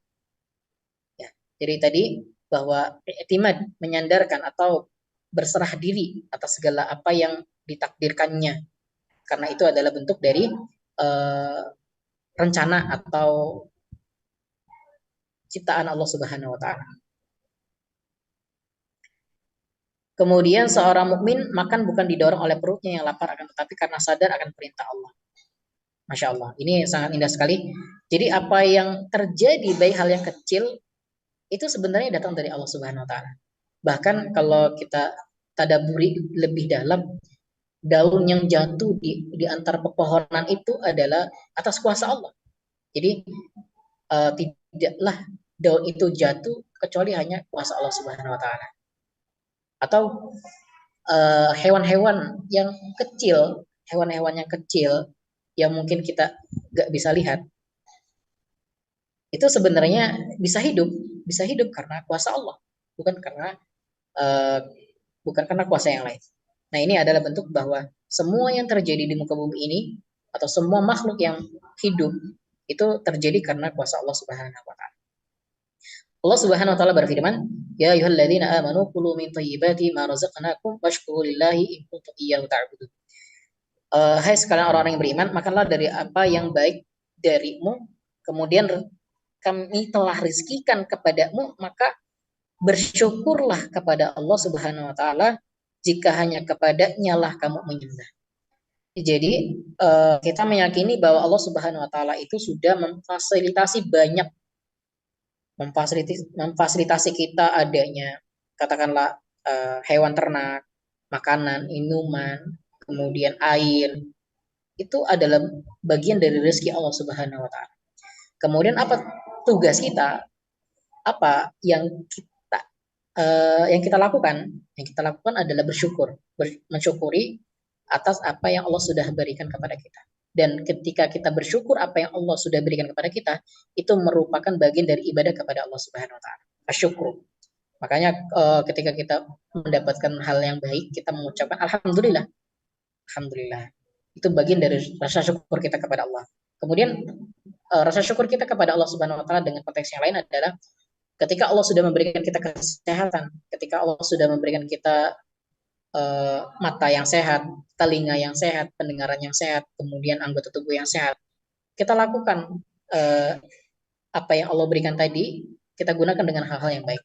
ya, jadi tadi bahwa i'timad, menyandarkan atau berserah diri atas segala apa yang ditakdirkannya, karena itu adalah bentuk dari rencana atau ciptaan Allah Subhanahu wa taala. Kemudian seorang mukmin makan bukan didorong oleh perutnya yang lapar, akan tetapi karena sadar akan perintah Allah. Masya Allah, ini sangat indah sekali. Jadi apa yang terjadi, baik hal yang kecil, itu sebenarnya datang dari Allah Subhanahu wa taala. Bahkan kalau kita tadaburi lebih dalam, daun yang jatuh di antara pepohonan itu adalah atas kuasa Allah. Jadi tidaklah daun itu jatuh kecuali hanya kuasa Allah Subhanahu wa taala. Atau hewan-hewan yang kecil, hewan-hewan yang kecil yang mungkin kita nggak bisa lihat, itu sebenarnya bisa hidup karena kuasa Allah, bukan karena uh, bukan karena kuasa yang lain. Nah, ini adalah bentuk bahwa semua yang terjadi di muka bumi ini atau semua makhluk yang hidup itu terjadi karena kuasa Allah Subhanahu wa taala. Allah Subhanahu wa taala berfirman, "Ya ayyuhalladzina amanu kulu min thayyibati ma razaqnakum washkuru lillahi in kuntum iyyahu ta'budun." Hai sekalian orang-orang yang beriman, makanlah dari apa yang baik darimu, kemudian kami telah rizkikan kepadamu, maka bersyukurlah kepada Allah Subhanahu wa taala jika hanya kepadanya lah kamu menyembah. Jadi kita meyakini bahwa Allah Subhanahu wa taala itu sudah memfasilitasi kita adanya, katakanlah hewan ternak, makanan, minuman, kemudian air, itu adalah bagian dari rezeki Allah Subhanahu wa taala. Kemudian apa tugas kita? Apa yang kita lakukan? Yang kita lakukan adalah mensyukuri atas apa yang Allah sudah berikan kepada kita. Dan ketika kita bersyukur apa yang Allah sudah berikan kepada kita, itu merupakan bagian dari ibadah kepada Allah Subhanahu wa taala. Asyukur. Makanya ketika kita mendapatkan hal yang baik, kita mengucapkan alhamdulillah. Alhamdulillah. Itu bagian dari rasa syukur kita kepada Allah. Kemudian rasa syukur kita kepada Allah Subhanahu wa taala dengan konteks yang lain adalah ketika Allah sudah memberikan kita kesehatan, ketika Allah sudah memberikan kita mata yang sehat, telinga yang sehat, pendengaran yang sehat, kemudian anggota tubuh yang sehat, kita lakukan apa yang Allah berikan tadi, kita gunakan dengan hal-hal yang baik.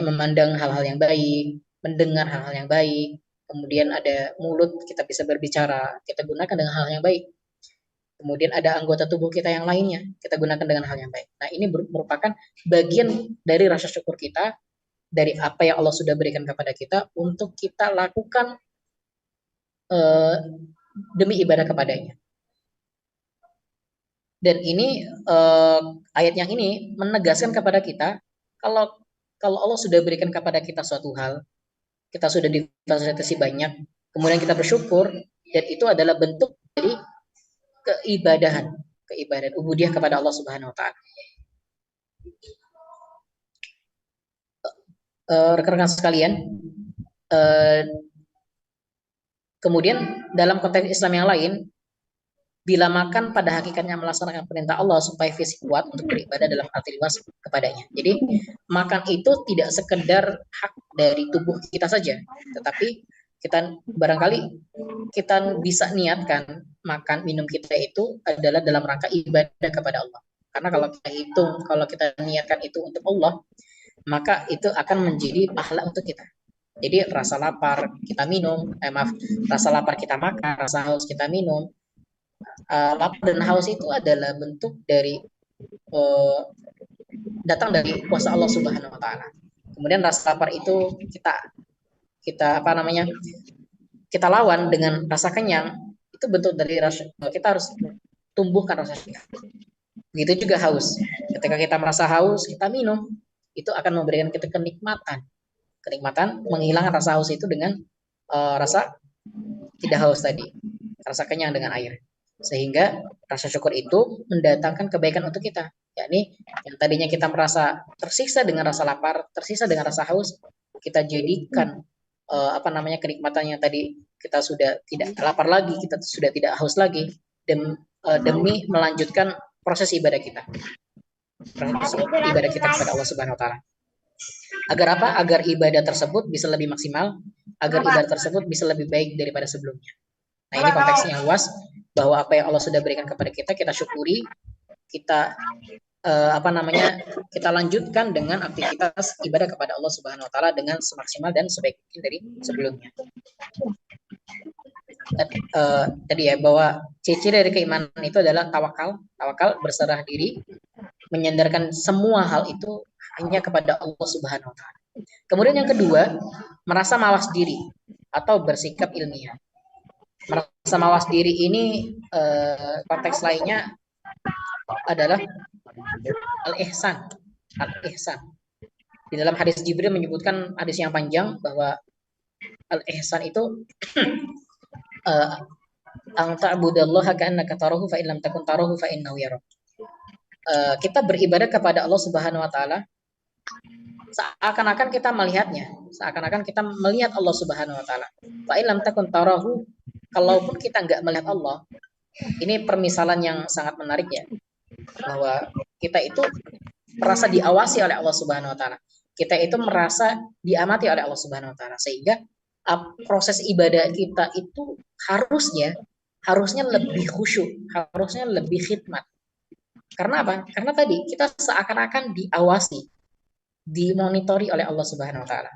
Memandang hal-hal yang baik, mendengar hal-hal yang baik, kemudian ada mulut, kita bisa berbicara, kita gunakan dengan hal yang baik. Kemudian ada anggota tubuh kita yang lainnya, kita gunakan dengan hal yang baik. Nah, ini merupakan bagian dari rasa syukur kita, dari apa yang Allah sudah berikan kepada kita, untuk kita lakukan demi ibadah kepadanya. Dan ini ayat yang ini menegaskan kepada kita, kalau Allah sudah berikan kepada kita suatu hal, kita sudah difasilitasi banyak, kemudian kita bersyukur, dan itu adalah bentuk dari keibadah ubudiyah kepada Allah Subhanahu wa taala. Rekan-rekan sekalian, kemudian dalam konteks Islam yang lain, bila makan pada hakikatnya melaksanakan perintah Allah supaya fisik kuat untuk beribadah dalam arti luas kepadanya. Jadi makan itu tidak sekedar hak dari tubuh kita saja, tetapi kita barangkali kita bisa niatkan makan minum kita itu adalah dalam rangka ibadah kepada Allah. Karena kalau kita niatkan itu untuk Allah, maka itu akan menjadi pahala untuk kita. Jadi rasa lapar kita minum, rasa lapar kita makan, rasa haus kita minum. Lapar dan haus itu adalah bentuk dari datang dari kuasa Allah Subhanahu wa taala. Kemudian rasa lapar itu kita lawan dengan rasa kenyang, itu bentuk dari rasa, kita harus tumbuhkan rasa syukur. Begitu juga haus. Ketika kita merasa haus, kita minum, itu akan memberikan kita kenikmatan menghilangkan rasa haus itu dengan rasa tidak haus tadi, rasa kenyang dengan air. Sehingga rasa syukur itu mendatangkan kebaikan untuk kita, yakni yang tadinya kita merasa tersiksa dengan rasa lapar, tersiksa dengan rasa haus, kita jadikan kenikmatannya tadi kita sudah tidak lapar lagi, kita sudah tidak haus lagi, demi melanjutkan proses ibadah kita. Proses ibadah kita kepada Allah Subhanahu wa taala. Agar apa? Agar ibadah tersebut bisa lebih maksimal, agar ibadah tersebut bisa lebih baik daripada sebelumnya. Nah, ini konteksnya yang luas, bahwa apa yang Allah sudah berikan kepada kita, kita syukuri, kita kita lanjutkan dengan aktivitas ibadah kepada Allah Subhanahu wa taala dengan semaksimal dan sebaik mungkin dari sebelumnya. Tadi ya, bahwa ciri dari keimanan itu adalah tawakal berserah diri, menyandarkan semua hal itu hanya kepada Allah Subhanahu wa taala. Kemudian yang kedua, merasa mawas diri atau bersikap ilmiah. Merasa mawas diri ini konteks lainnya adalah al-ihsan. Di dalam hadis Jibril menyebutkan, hadis yang panjang, bahwa al-ihsan itu ang ta'budallaha ka'annaka tarahu fa in lam takun tarahu fa innahu yarak. Kita beribadah kepada Allah Subhanahu wa taala seakan-akan kita melihatnya, seakan-akan kita melihat Allah Subhanahu wa taala. Fa in lam takun tarahu, kalaupun kita enggak melihat Allah. Ini permisalan yang sangat menarik ya, bahwa kita itu merasa diawasi oleh Allah Subhanahu wa taala. Kita itu merasa diamati oleh Allah Subhanahu wa taala, sehingga proses ibadah kita itu harusnya lebih khusyuk, harusnya lebih khidmat. Karena apa? Karena tadi kita seakan-akan diawasi, dimonitori oleh Allah Subhanahu wa taala.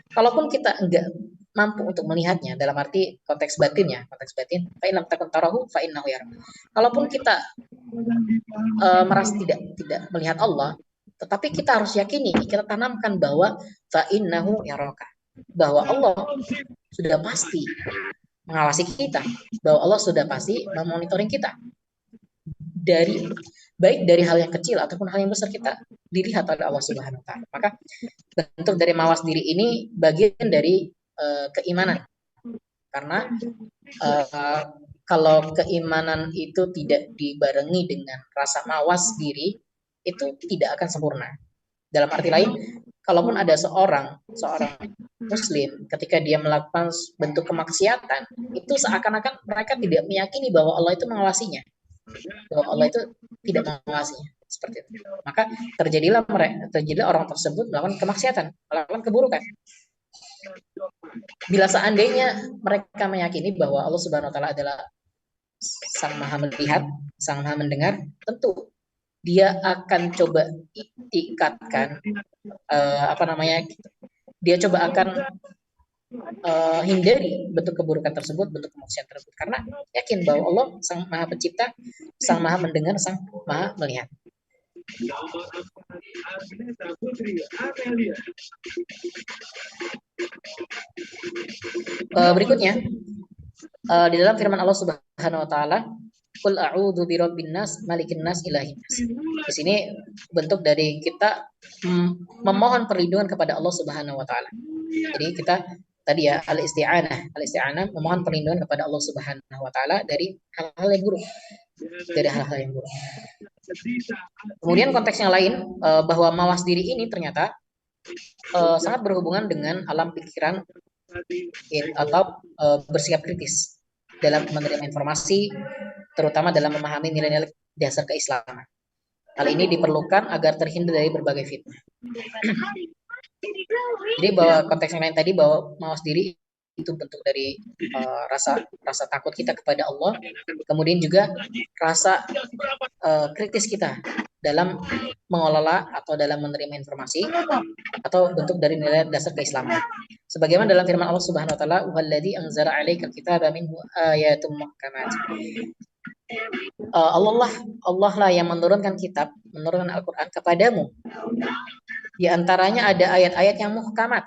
Kalaupun kita enggak mampu untuk melihatnya, dalam arti konteks batin, fa in lam takun tarahu fa innahu yarak. Kalaupun kita merasa tidak melihat Allah, tetapi kita harus yakini, kita tanamkan bahwa fa innahu yaraka, bahwa Allah sudah pasti mengawasi kita, bahwa Allah sudah pasti memonitoring kita, baik dari hal yang kecil ataupun hal yang besar, kita dilihat oleh Allah Subhanahu wa taala. Maka bentuk dari mawas diri ini bagian dari keimanan. Karena kalau keimanan itu tidak dibarengi dengan rasa mawas diri, itu tidak akan sempurna. Dalam arti lain, kalaupun ada seorang muslim ketika dia melakukan bentuk kemaksiatan, itu seakan-akan mereka tidak meyakini bahwa Allah itu mengawasinya, bahwa Allah itu tidak mengawasinya, seperti itu. Maka terjadilah orang tersebut melakukan kemaksiatan, melakukan keburukan. Bila seandainya mereka meyakini bahwa Allah Subhanahu wa taala adalah Sang Maha melihat, Sang Maha mendengar, tentu dia akan coba ikatkan dia coba akan hindari bentuk keburukan tersebut, bentuk kemaksiatan tersebut, karena yakin bahwa Allah Sang Maha Pencipta, Sang Maha mendengar, Sang Maha melihat. Berikutnya, di dalam firman Allah Subhanahu wa taala, qul a'udzu birabbin nas, malikin nas, ilahin nas. Di sini bentuk dari kita memohon perlindungan kepada Allah Subhanahu wa taala. Jadi kita tadi ya, al-isti'anah memohon perlindungan kepada Allah Subhanahu wa taala dari hal-hal yang buruk. Kemudian konteks yang lain, bahwa mawas diri ini ternyata sangat berhubungan dengan alam pikiran atau bersikap kritis dalam menerima informasi, terutama dalam memahami nilai-nilai dasar keislaman. Hal ini diperlukan agar terhindar dari berbagai fitnah. Jadi bahwa konteks yang lain tadi, bahwa mawas diri itu bentuk dari rasa takut kita kepada Allah, kemudian juga rasa kritis kita dalam mengelola atau dalam menerima informasi, atau bentuk dari nilai dasar keislaman. Sebagaimana dalam firman Allah Subhanahu wa taala, "Walladzi anzala 'alaikal kitaba minhu ayatum muhkamat." Allah lah yang menurunkan Al-Qur'an kepadamu. Di antaranya ada ayat-ayat yang muhkamat.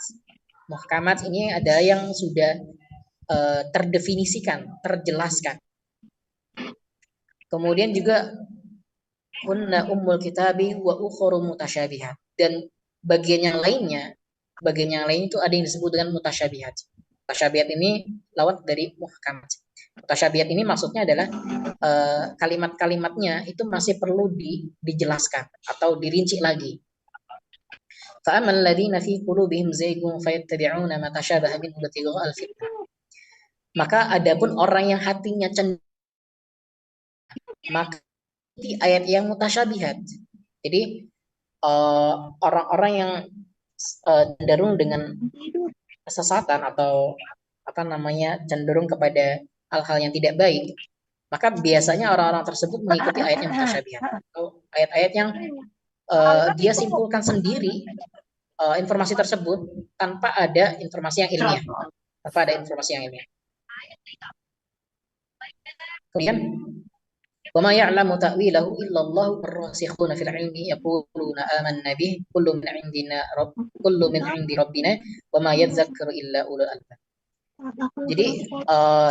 Muhkamat ini ada yang sudah terdefinisikan, terjelaskan. Kemudian juga kunna ummul kitabi wa ukharu mutasyabihat, dan bagian yang lain itu ada yang disebut dengan mutasyabihat. Mutasyabihat ini lawan dari muhkamat. Mutasyabihat ini maksudnya adalah kalimat-kalimatnya itu masih perlu dijelaskan atau dirinci lagi. فَأَمَّا الَّذِينَ فِي قُلُوبِهِمْ زَيْغٌ فَيَتَّبِعُونَ مَا تَشَابَهَ مِنْهُ ابْتِغَاءَ الْفِتْنَةِ. Maka adapun orang yang hatinya cenderung, maka di ayat yang mutasyabihat. Jadi orang-orang yang cenderung dengan kesesatan atau apa namanya cenderung kepada hal-hal yang tidak baik, maka biasanya orang-orang tersebut mengikuti ayat yang mutasyabihat atau ayat-ayat yang dia simpulkan sendiri informasi tersebut tanpa ada informasi yang ilmiah, Kemudian وَمَا يَعْلَمُ تَأْوِيلَهُ إِلَّا اللَّهُ وَالرَّاسِخُونَ فِي الْعِلْمِ يَقُولُونَ آمَنَّا بِهِ كُلٌّ مِنْ عِنْدِ رَبِّنَا وَمَا يَذَّكَّرُ إِلَّا أُولُو الْأَلْبَابِ. Jadi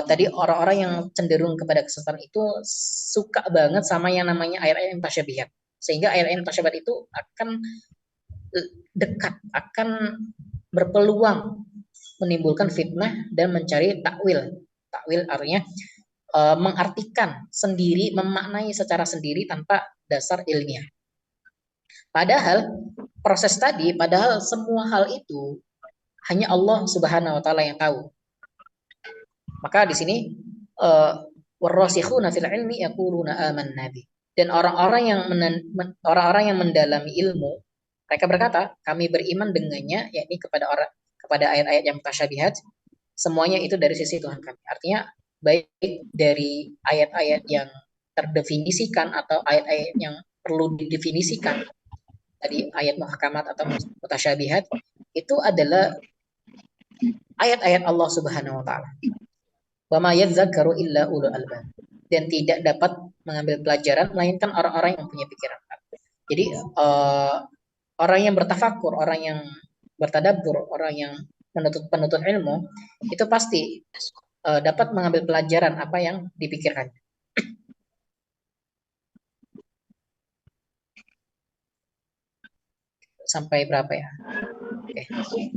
tadi orang-orang yang cenderung kepada kesesatan itu suka banget sama yang namanya ayat-ayat mutasyabihat, sehingga ayat-ayat mutasyabihat itu akan dekat, akan berpeluang menimbulkan fitnah dan mencari takwil. Takwil artinya mengartikan sendiri, memaknai secara sendiri tanpa dasar ilmiah. Padahal proses tadi, padahal semua hal itu hanya Allah Subhanahu wa taala yang tahu. Maka di sini warasikhuna fil ilmi yaquluna amanna bi. Dan orang-orang yang mendalami ilmu, mereka berkata, kami beriman dengannya, yakni kepada ayat-ayat yang mutasyabihat, semuanya itu dari sisi Tuhan kami. Artinya baik dari ayat-ayat yang terdefinisikan atau ayat-ayat yang perlu didefinisikan, tadi ayat muhkamat atau mutasyabihat, itu adalah ayat-ayat Allah Subhanahu wa taala. Wa ma yadzakkaru illa ulul albab. Dan tidak dapat mengambil pelajaran melainkan orang-orang yang punya pikiran. Jadi orang yang bertafakur, orang yang bertadabbur, orang yang penuntut ilmu itu pasti dapat mengambil pelajaran apa yang dipikirkan. Sampai berapa ya? Oke.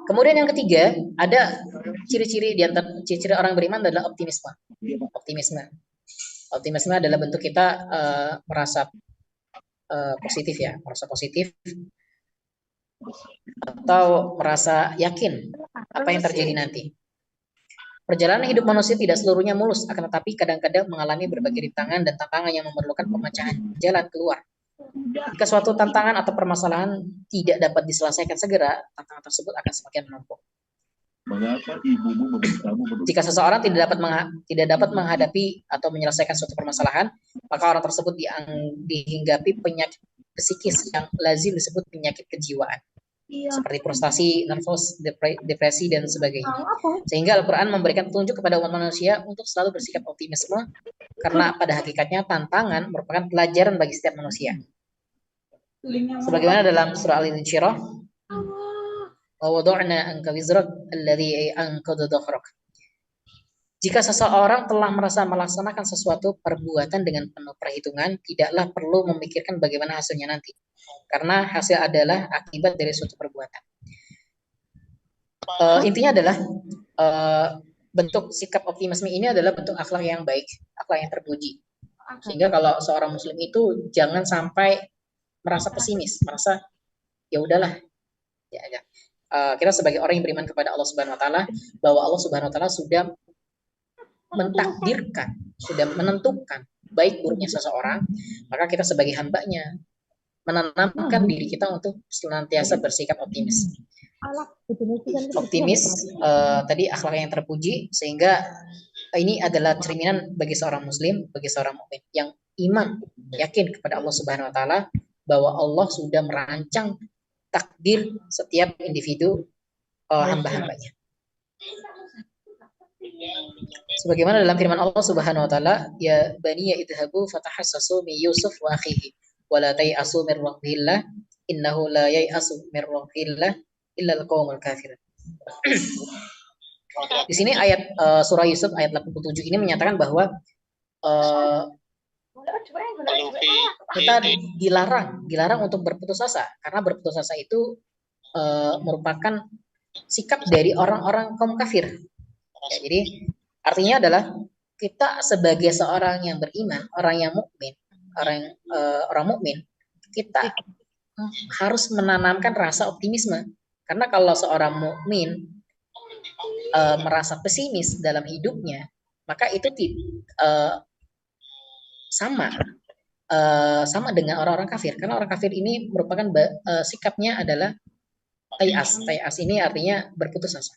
Kemudian yang ketiga, ada ciri-ciri di antara ciri-ciri orang beriman adalah optimisme. Optimisme adalah bentuk kita merasa positif ya, merasa positif atau merasa yakin apa yang terjadi nanti. Perjalanan hidup manusia tidak seluruhnya mulus, akan tetapi kadang-kadang mengalami berbagai rintangan dan tantangan yang memerlukan pemecahan jalan keluar. Jika suatu tantangan atau permasalahan tidak dapat diselesaikan segera, tantangan tersebut akan semakin menumpuk. Jika seseorang tidak dapat menghadapi atau menyelesaikan suatu permasalahan, maka orang tersebut dihinggapi penyakit psikis yang lazim disebut penyakit kejiwaan. Seperti frustasi, nervous, depresi, dan sebagainya. Sehingga Al-Quran memberikan petunjuk kepada umat manusia untuk selalu bersikap optimisme, karena pada hakikatnya tantangan merupakan pelajaran bagi setiap manusia. Sebagaimana dalam surah Al-Insyirah, wa wada'na anka wizrak alladhi anqadha dhahrak. Jika seseorang telah merasa melaksanakan sesuatu perbuatan dengan penuh perhitungan, tidaklah perlu memikirkan bagaimana hasilnya nanti, karena hasil adalah akibat dari suatu perbuatan. Intinya adalah bentuk sikap optimisme ini adalah bentuk akhlak yang baik, akhlak yang terpuji. Sehingga kalau seorang muslim itu jangan sampai merasa pesimis, merasa ya udahlah, ya. Kita sebagai orang yang beriman kepada Allah Subhanahu wa taala, bahwa Allah Subhanahu wa taala sudah mentakdirkan, sudah menentukan baik buruknya seseorang, maka kita sebagai hambanya menanamkan diri kita untuk senantiasa bersikap optimis. Tadi akhlak yang terpuji, sehingga ini adalah cerminan bagi seorang muslim, bagi seorang mukmin yang iman, yakin kepada Allah Subhanahu wa taala, bahwa Allah sudah merancang takdir setiap individu hamba-hambanya. Sebagaimana dalam firman Allah Subhanahu wa taala, ya bani idhabu fatahassasu min Yusuf wa akhihi wa la tayasu min rahmatillah innahu la yayasu min rahmatillah illa al-qaumul kafirun. Di sini ayat surah Yusuf ayat 87 ini menyatakan bahwa kita dilarang untuk berputus asa, karena berputus asa itu merupakan sikap dari orang-orang kaum kafir. Ya, jadi artinya adalah kita sebagai seorang yang beriman, orang yang mukmin, orang mukmin, kita harus menanamkan rasa optimisme. Karena kalau seorang mukmin merasa pesimis dalam hidupnya, maka itu sama dengan orang-orang kafir. Karena orang kafir ini merupakan sikapnya adalah tay'as. Tay'as ini artinya berputus asa.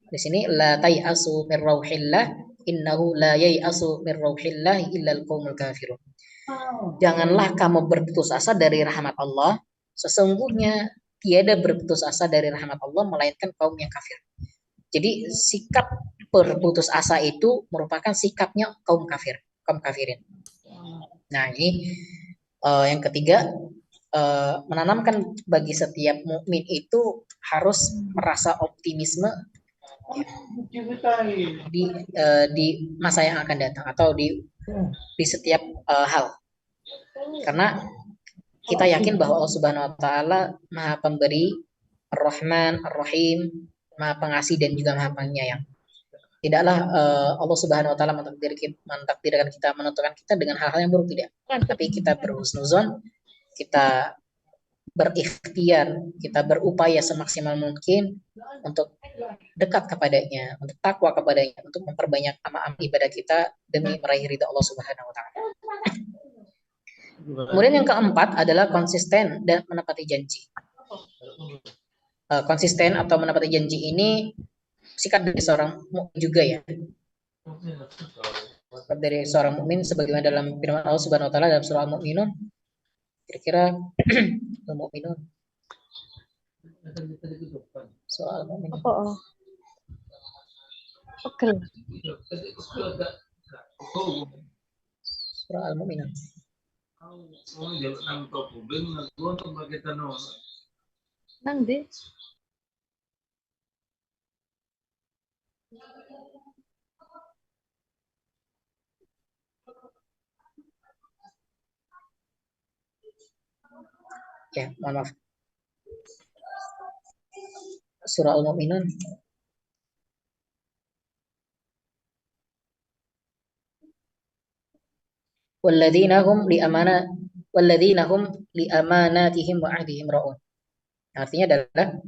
Di sini la tay'asu min rauhillah innahu la yai'asu min rauhillah illa al-qaumul kafirun. Janganlah kamu berputus asa dari rahmat Allah. Sesungguhnya tiada berputus asa dari rahmat Allah melainkan kaum yang kafir. Jadi sikap berputus asa itu merupakan sikapnya kaum kafir, kaum kafirin. Nah, ini yang ketiga, menanamkan bagi setiap mukmin itu harus merasa optimisme di masa yang akan datang atau di setiap hal. Karena kita yakin bahwa Allah Subhanahu wa taala Maha Pemberi, Ar-Rahman, Ar-Rahim, Maha Pengasih dan juga Maha Penyayang. Tidaklah Allah Subhanahu wa taala mentakdirkan kita, menentukan kita dengan hal-hal yang buruk, tidak. Tapi kita berhusnuzon, kita berikhtiar, kita berupaya semaksimal mungkin untuk dekat kepadanya, untuk takwa kepadanya, untuk memperbanyak amal ibadah kita demi meraih ridha Allah Subhanahu wa taala. Kemudian yang keempat adalah konsisten dan menepati janji. Konsisten atau menepati janji ini sikap dari seorang mukmin juga ya. Sikap dari seorang mukmin sebagaimana dalam firman Allah Subhanahu wa taala dalam surah Al-Mu'minun. Kira-kira Al-Mu'minun. Surah Al-Mu'minun. Oke. Surah Al-Mu'minun. Nanti. Ya, mohon maaf. Surah Al-Mu'minun. Walladzina hum li amanatihim wa ahdihim ra'un. Artinya adalah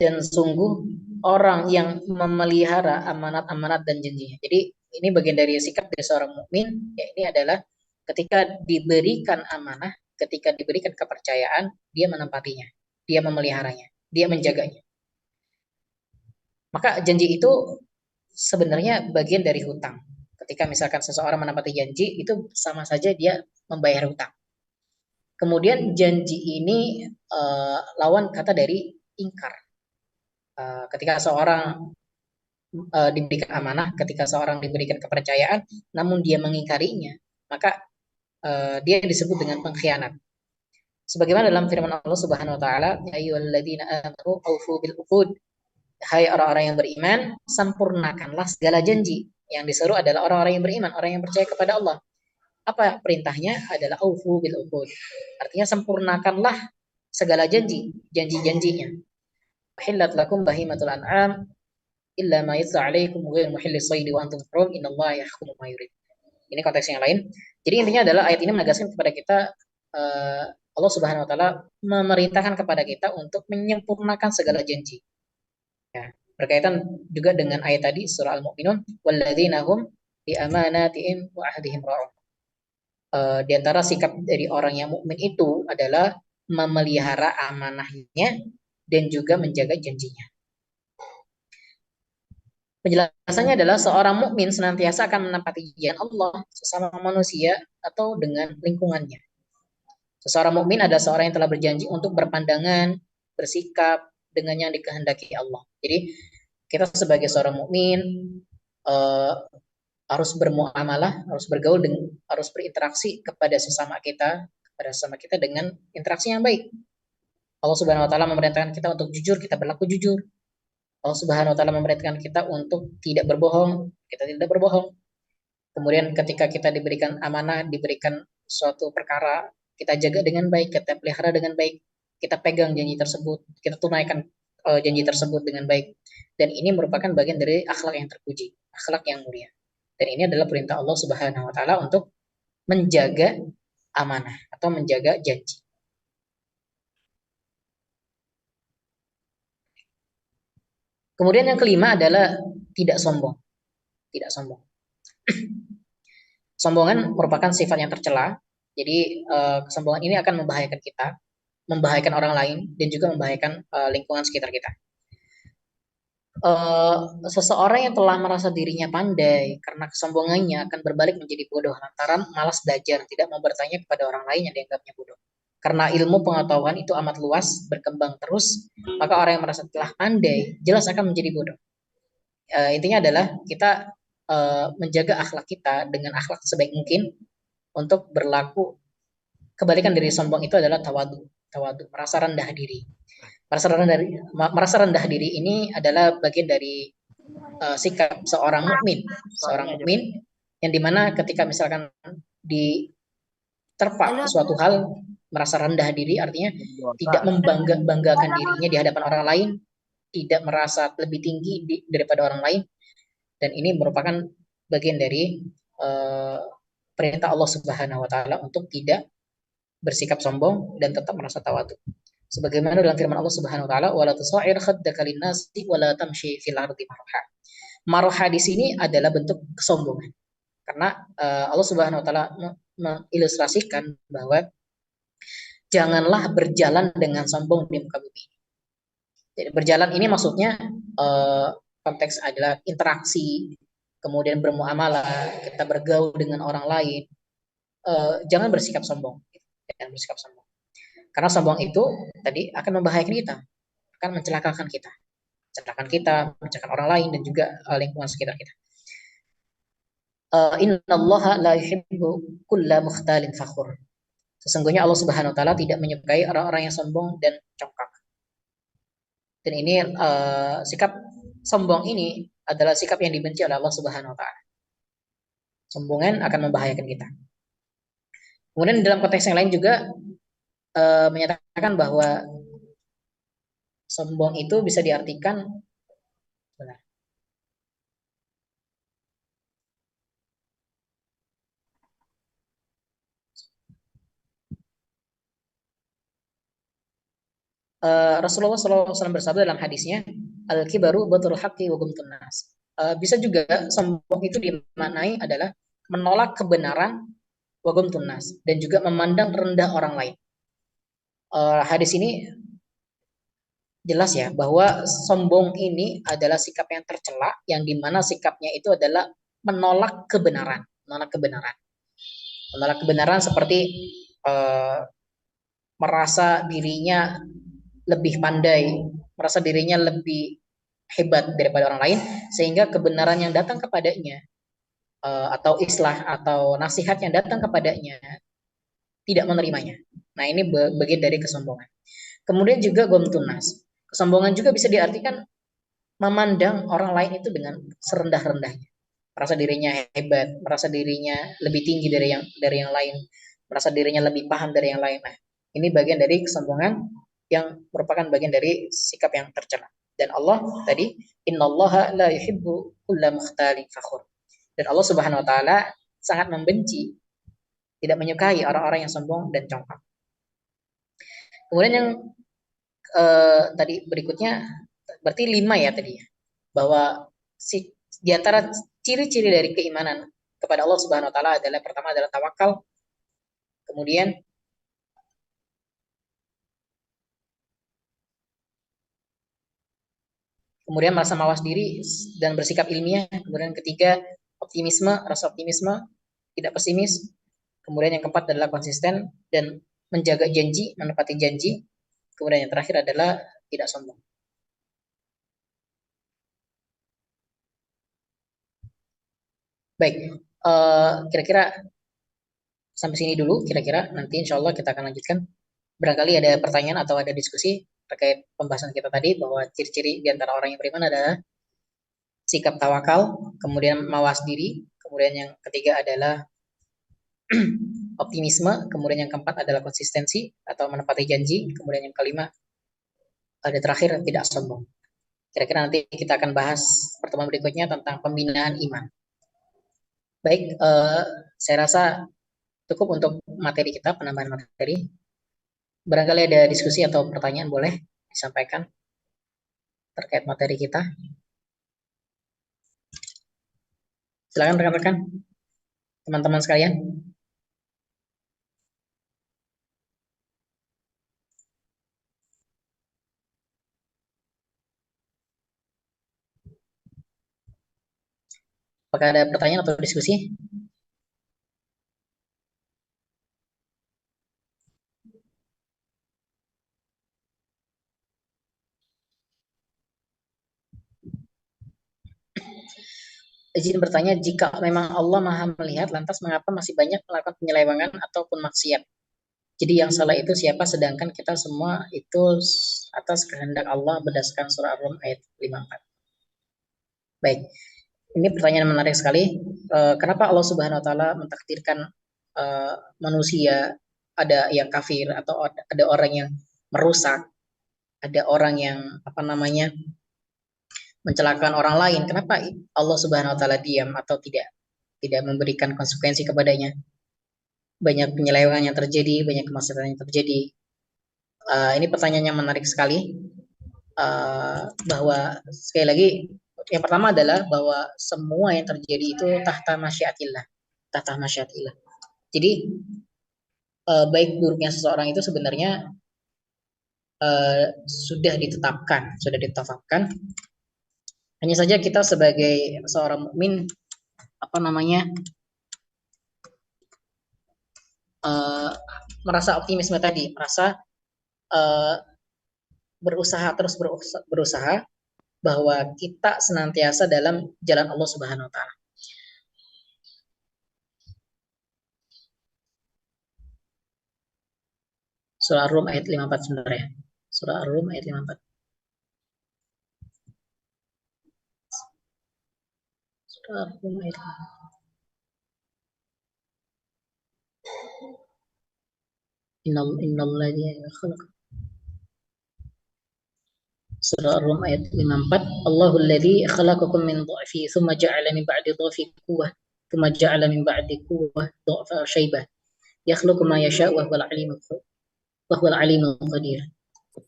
dan sungguh orang yang memelihara amanat-amanat dan janjinya. Jadi ini bagian dari sikap dari seorang mukmin, ya ini adalah ketika diberikan amanah, ketika diberikan kepercayaan, dia menempatinya, dia memeliharanya, dia menjaganya. Maka janji itu sebenarnya bagian dari hutang. Ketika misalkan seseorang menepati janji, itu sama saja dia membayar hutang. Kemudian janji ini lawan kata dari ingkar. Ketika seorang diberikan amanah, ketika seorang diberikan kepercayaan, namun dia mengingkarinya, maka dia disebut dengan pengkhianat. Sebagaimana dalam firman Allah Subhanahu wa taala, ya ayyuhalladzina amanu aufu bil uqud. Hai orang-orang yang beriman, sempurnakanlah segala janji. Yang diseru adalah orang-orang yang beriman, orang yang percaya kepada Allah. Apa perintahnya? Adalah aufu bil uqud. Artinya sempurnakanlah segala janji-janjinya. Uhillat lakum bahimatul an'am illa ma yutla 'alaikum ghairu muhillis shaidi wa antum hurum innallaha yahkumu ma yurid. Ini konteks yang lain. Jadi intinya adalah ayat ini menegaskan kepada kita Allah Subhanahu wa taala memerintahkan kepada kita untuk menyempurnakan segala janji. Ya, berkaitan juga dengan ayat tadi surah Al-Mu'minun, walladzina hum bi amanatihim wa ahdihim ra'un. Di antara sikap dari orang yang mukmin itu adalah memelihara amanahnya dan juga menjaga janjinya. Penjelasannya adalah seorang mukmin senantiasa akan menepati janji Allah sesama manusia atau dengan lingkungannya. Seseorang mukmin adalah seorang yang telah berjanji untuk berpandangan, bersikap dengan yang dikehendaki Allah. Jadi kita sebagai seorang mukmin harus bermuamalah, harus bergaul, harus berinteraksi kepada sesama kita dengan interaksi yang baik. Allah Subhanahu wa taala memerintahkan kita untuk jujur, kita berlaku jujur. Allah Subhanahu wa taala memerintahkan kita untuk tidak berbohong, kita tidak berbohong. Kemudian ketika kita diberikan amanah, diberikan suatu perkara, kita jaga dengan baik, kita pelihara dengan baik, kita pegang janji tersebut, kita tunaikan janji tersebut dengan baik. Dan ini merupakan bagian dari akhlak yang terpuji, akhlak yang mulia. Dan ini adalah perintah Allah Subhanahu wa taala untuk menjaga amanah atau menjaga janji. Kemudian yang kelima adalah tidak sombong. Tidak sombong. Kesombongan merupakan sifat yang tercela. Jadi kesombongan ini akan membahayakan kita, membahayakan orang lain, dan juga membahayakan lingkungan sekitar kita. Seseorang yang telah merasa dirinya pandai karena kesombongannya akan berbalik menjadi bodoh lantaran malas belajar, tidak mau bertanya kepada orang lain yang dianggapnya bodoh. Karena ilmu pengetahuan itu amat luas, berkembang terus, maka orang yang merasa telah pandai jelas akan menjadi bodoh. Intinya adalah kita menjaga akhlak kita dengan akhlak sebaik mungkin untuk berlaku. Kebalikan dari sombong itu adalah tawadu, merasa rendah diri. Merasa rendah diri ini adalah bagian dari sikap seorang mukmin yang dimana ketika misalkan diterpa suatu hal merasa rendah diri, artinya tidak membanggakan dirinya di hadapan orang lain, tidak merasa lebih tinggi daripada orang lain, dan ini merupakan bagian dari perintah Allah Subhanahu wa taala untuk tidak bersikap sombong dan tetap merasa tawadhu. Sebagaimana dalam firman Allah Subhanahu wa taala, "Wala tusa'ir khaddaka lin-nasi wa la tamshi fil ardi marha." Marha di sini adalah bentuk kesombongan. Karena Allah Subhanahu wa taala mengilustrasikan bahwa janganlah berjalan dengan sombong di muka bumi. Jadi berjalan ini maksudnya konteks adalah interaksi, kemudian bermuamalah, kita bergaul dengan orang lain. Jangan bersikap sombong. Jangan bersikap sombong. Karena sombong itu tadi akan membahayakan kita, akan mencelakakan kita. Mencelakakan orang lain dan juga lingkungan sekitar kita. Innallaha la yuhibbu kulla mukhtalin fakhur. Sesungguhnya Allah Subhanahu wa taala tidak menyukai orang-orang yang sombong dan congkak. Dan ini sikap sombong ini adalah sikap yang dibenci oleh Allah Subhanahu wa taala. Sombongan akan membahayakan kita. Kemudian dalam konteks yang lain juga menyatakan bahwa sombong itu bisa diartikan Rasulullah SAW bersabda dalam hadisnya, al-kibaru batrul haqqi wa ghamtun nas. Bisa juga sombong itu dimaknai adalah menolak kebenaran wa ghamtun nas dan juga memandang rendah orang lain. Hadis ini jelas ya bahwa sombong ini adalah sikap yang tercela, yang dimana sikapnya itu adalah menolak kebenaran, menolak kebenaran seperti merasa dirinya lebih pandai, merasa dirinya lebih hebat daripada orang lain, sehingga kebenaran yang datang kepadanya atau islah atau nasihat yang datang kepadanya tidak menerimanya. Nah, ini bagian dari kesombongan. Kemudian juga gomtunas. Kesombongan juga bisa diartikan memandang orang lain itu dengan serendah-rendahnya. Merasa dirinya hebat, merasa dirinya lebih tinggi dari yang lain, merasa dirinya lebih paham dari yang lain. Nah, ini bagian dari kesombongan yang merupakan bagian dari sikap yang tercela. Dan Allah tadi, innallaha la yuhibbu kulla mukhtalin fakhur. Dan Allah Subhanahu wa taala sangat membenci, tidak menyukai orang-orang yang sombong dan congkak. Kemudian yang tadi berikutnya berarti 5 ya tadi ya. Bahwa di antara ciri-ciri dari keimanan kepada Allah Subhanahu wa taala adalah pertama adalah tawakal, kemudian merasa mawas diri dan bersikap ilmiah, kemudian ketiga optimisme, rasa optimisme, tidak pesimis, kemudian yang keempat adalah konsisten dan menjaga janji, menepati janji, kemudian yang terakhir adalah tidak sombong. Baik, kira-kira sampai sini dulu, kira-kira nanti insya Allah kita akan lanjutkan. Barangkali ada pertanyaan atau ada diskusi terkait pembahasan kita tadi, bahwa ciri-ciri di antara orang yang beriman adalah sikap tawakal, kemudian mawas diri, kemudian yang ketiga adalah optimisme, kemudian yang keempat adalah konsistensi atau menepati janji, kemudian yang kelima ada terakhir tidak sombong. Kira-kira nanti kita akan bahas pertemuan berikutnya tentang pembinaan iman. Baik, saya rasa cukup untuk materi kita, penambahan materi. Barangkali ada diskusi atau pertanyaan boleh disampaikan. terkait materi kita? Silakan rekan-rekan, teman-teman sekalian. Apakah ada pertanyaan atau diskusi? Izin bertanya, jika memang Allah Maha melihat, lantas mengapa masih banyak melakukan penyelewengan ataupun maksiat? Jadi yang salah itu siapa, sedangkan kita semua itu atas kehendak Allah berdasarkan surah Ar-Rum ayat 54. Baik, ini pertanyaan menarik sekali. Kenapa Allah Subhanahu Wa Taala mentakdirkan manusia ada yang kafir atau ada orang yang merusak, ada orang yang mencelakakan orang lain? Kenapa Allah Subhanahu Wa Taala diam atau tidak memberikan konsekuensi kepadanya? Banyak penyelewengan yang terjadi, banyak kemaksiatan yang terjadi. Ini pertanyaan yang menarik sekali. Bahwa sekali lagi, yang pertama adalah bahwa semua yang terjadi itu tahta masyiatillah, Jadi baik buruknya seseorang itu sebenarnya sudah ditetapkan. Hanya saja kita sebagai seorang mukmin merasa optimisme tadi, merasa berusaha bahwa kita senantiasa dalam jalan Allah Subhanahu Wa Taala. Surah Ar-Rum ayat 54 sebenarnya. Surah Ar-Rum ayat 54. Surah Ar-Rum ayat 54. Innalladzina khalaq. Surah Ar-Rum ayat 54. Allahul ladzi khalaqakum min dha'fi thumma ja'ala min ba'di dha'fi quwwah thumma ja'ala min ba'di quwwah dha'fa syaibah. Yakhluqu ma yasha' wa huwal alimul qadir.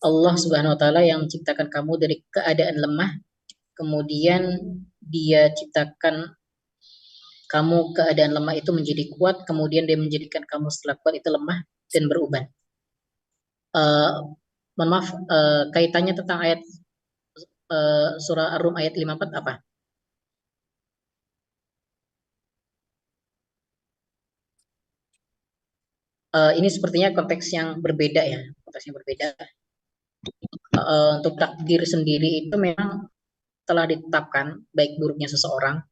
Allah Subhanahu Wa Taala yang menciptakan kamu dari keadaan lemah, kemudian Dia ciptakan kamu keadaan lemah itu menjadi kuat, kemudian Dia menjadikan kamu setelah kuat itu lemah dan beruban. Mohon maaf, kaitannya tentang ayat surah Ar-Rum ayat 54 apa? Ini sepertinya konteks yang berbeda ya, untuk takdir sendiri itu memang telah ditetapkan baik buruknya seseorang,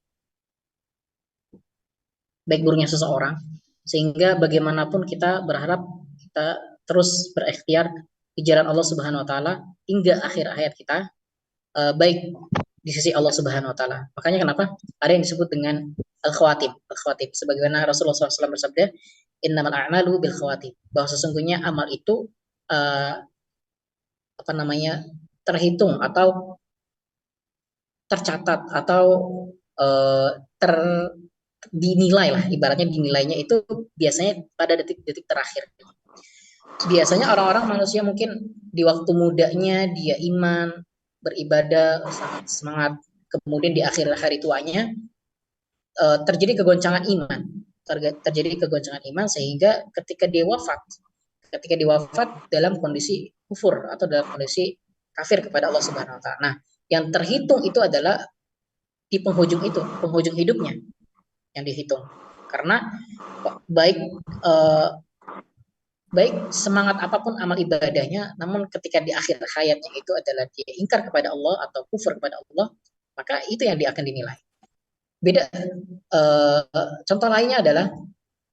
sehingga bagaimanapun kita berharap kita terus berikhtiar di jalan Allah Subhanahu Wa Taala hingga akhir hayat kita, baik di sisi Allah Subhanahu Wa Taala. Makanya kenapa ada yang disebut dengan al-khawatim, sebagaimana Rasulullah SAW bersabda, innamal a'malu bil khawatim, bahwa sesungguhnya amal itu terhitung atau tercatat atau dinilai lah, ibaratnya dinilainya itu biasanya pada detik-detik terakhir. Biasanya orang-orang manusia mungkin di waktu mudanya dia iman, beribadah, sangat semangat, kemudian di akhir hari tuanya terjadi kegoncangan iman, sehingga ketika dia wafat dalam kondisi kufur atau dalam kondisi kafir kepada Allah Subhanahu Wa Taala. Nah, yang terhitung itu adalah di penghujung hidupnya yang dihitung, karena baik semangat apapun amal ibadahnya, namun ketika di akhir hayatnya itu adalah dia ingkar kepada Allah atau kufur kepada Allah, maka itu yang dia akan dinilai. Beda, contoh lainnya adalah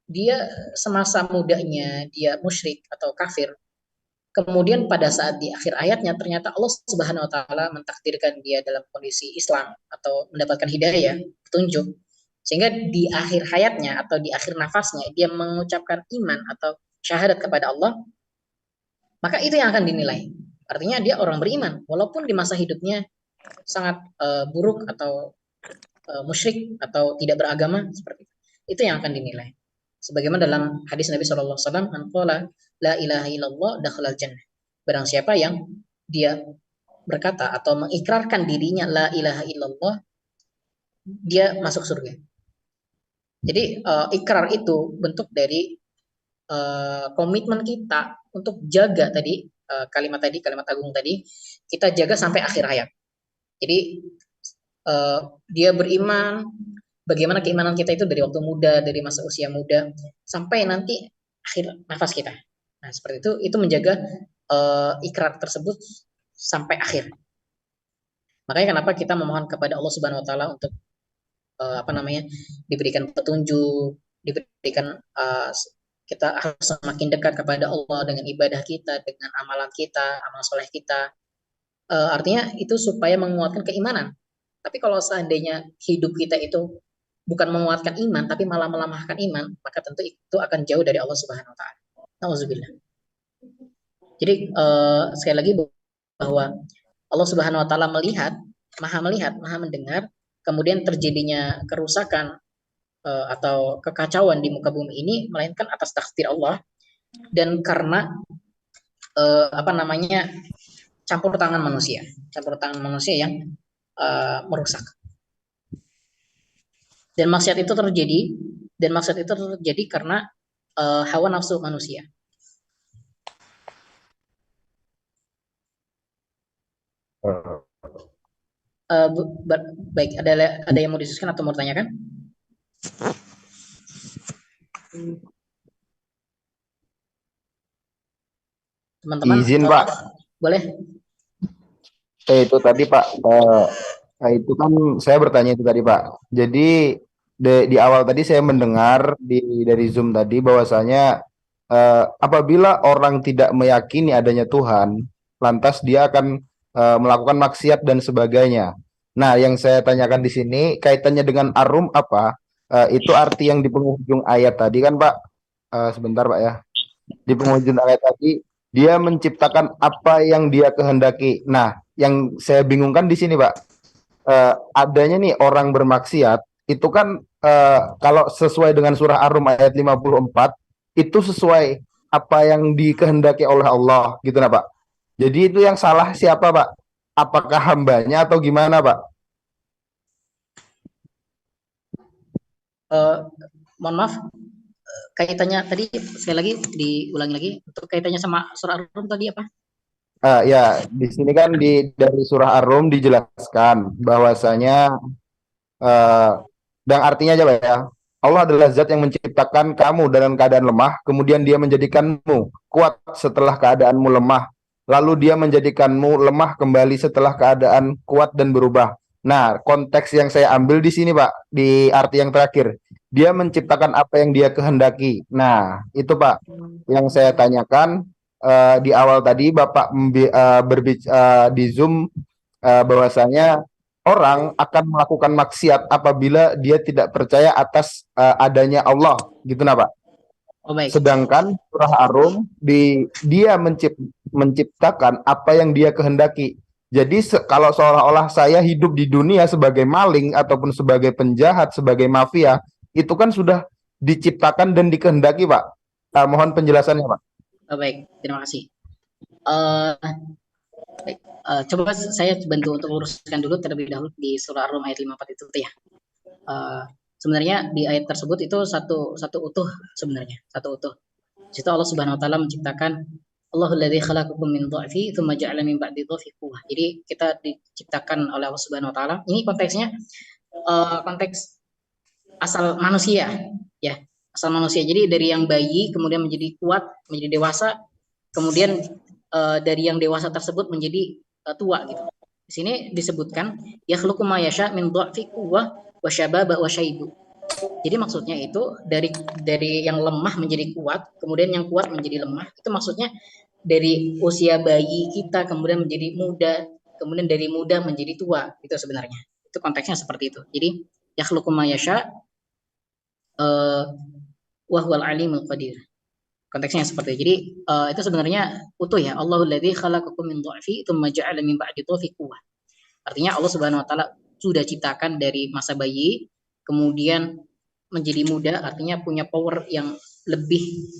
dia semasa mudanya dia musyrik atau kafir, kemudian pada saat di akhir hayatnya ternyata Allah Subhanahu Wa Taala mentakdirkan dia dalam kondisi Islam atau mendapatkan hidayah, petunjuk, sehingga di akhir hayatnya atau di akhir nafasnya dia mengucapkan iman atau syahadat kepada Allah, maka itu yang akan dinilai. Artinya dia orang beriman walaupun di masa hidupnya sangat buruk atau musyrik atau tidak beragama, seperti itu yang akan dinilai. Sebagaimana dalam hadis Nabi SAW, man qala la ilaha illallah dakhalal jannah. Barang siapa yang dia berkata atau mengikrarkan dirinya la ilaha illallah, dia masuk surga. Jadi ikrar itu bentuk dari komitmen kita untuk jaga kalimat agung tadi, kita jaga sampai akhir hayat. Jadi dia beriman, bagaimana keimanan kita itu dari waktu muda, dari masa usia muda sampai nanti akhir nafas kita. Nah, seperti itu menjaga ikrar tersebut sampai akhir. Makanya kenapa kita memohon kepada Allah Subhanahu wa taala untuk diberikan petunjuk, diberikan kita harus semakin dekat kepada Allah dengan ibadah kita, dengan amalan kita, amal soleh kita. Artinya itu supaya menguatkan keimanan. Tapi kalau seandainya hidup kita itu bukan menguatkan iman, tapi malah melemahkan iman, maka tentu itu akan jauh dari Allah Subhanahu wa taala. Nauzubillah. Jadi sekali lagi bahwa Allah Subhanahu wa taala melihat, maha mendengar, kemudian terjadinya kerusakan atau kekacauan di muka bumi ini melainkan atas takdir Allah dan karena campur tangan manusia yang merusak. Dan maksiat itu terjadi karena hawa nafsu manusia. Baik, ada yang mau disusulkan atau mau ditanyakan? Teman-teman, izin Pak. Boleh. Itu tadi Pak, itu kan saya bertanya itu tadi Pak. Jadi di awal tadi saya mendengar dari Zoom tadi bahwasanya apabila orang tidak meyakini adanya Tuhan, lantas dia akan melakukan maksiat dan sebagainya. Nah, yang saya tanyakan di sini kaitannya dengan arum apa? Itu arti yang di penghujung ayat tadi kan Pak? Sebentar Pak ya. Di penghujung ayat tadi dia menciptakan apa yang dia kehendaki. Nah, yang saya bingungkan di sini Pak, adanya nih orang bermaksiat itu kan kalau sesuai dengan surah Ar-Rum ayat 54 itu sesuai apa yang dikehendaki oleh Allah gitu nah Pak. Jadi itu yang salah siapa Pak? Apakah hambanya atau gimana Pak? Mohon maaf, kaitannya tadi sekali lagi diulangi lagi untuk kaitannya sama surah Ar-Rum tadi apa? Ya, di sini kan dari surah Ar-Rum dijelaskan bahwasanya dan artinya aja Pak ya. Allah adalah zat yang menciptakan kamu dalam keadaan lemah, kemudian dia menjadikanmu kuat setelah keadaanmu lemah. Lalu dia menjadikanmu lemah kembali setelah keadaan kuat dan berubah. Nah, konteks yang saya ambil di sini Pak, di arti yang terakhir. Dia menciptakan apa yang dia kehendaki. Nah, itu Pak yang saya tanyakan di awal tadi Bapak berbicara di Zoom bahwasanya orang akan melakukan maksiat apabila dia tidak percaya atas adanya Allah, gitu nah Pak. Oh, baik. Sedangkan surah Ar-Rum dia menciptakan apa yang dia kehendaki. Jadi kalau seolah-olah saya hidup di dunia sebagai maling ataupun sebagai penjahat, sebagai mafia, itu kan sudah diciptakan dan dikehendaki Pak. Mohon penjelasannya Pak. Oh, baik, terima kasih. Baik, coba saya bantu untuk luruskan dulu terlebih dahulu di surah Ar-Rum ayat 54 itu ya. Sebenarnya di ayat tersebut itu satu utuh sebenarnya, satu utuh. Di situ Allah Subhanahu wa taala menciptakan Allahul ladzi khalaqakum min dha'fi tsumma ja'ala min ba'di dha'fi quwwah. Jadi kita diciptakan oleh Allah Subhanahu wa taala. Ini konteksnya konteks asal manusia ya, asal manusia. Jadi dari yang bayi kemudian menjadi kuat, menjadi dewasa, kemudian dari yang dewasa tersebut menjadi tua gitu. Di sini disebutkan yakhluqu ma yasha min dha'fi quwwah wa syababa wa syaibu. Jadi maksudnya itu dari yang lemah menjadi kuat, kemudian yang kuat menjadi lemah. Itu maksudnya dari usia bayi kita kemudian menjadi muda, kemudian dari muda menjadi tua. Itu sebenarnya. Itu konteksnya seperti itu. Jadi yakhluqu ma yasha wa huwal alimul qadir. Konteksnya seperti itu. Jadi itu sebenarnya utuh ya. Allahul ladzi khalaqakum min dha'fi tsumma ja'ala min ba'di dha'fi quwwah. Artinya Allah Subhanahu wa taala sudah ciptakan dari masa bayi kemudian menjadi muda, artinya punya power yang lebih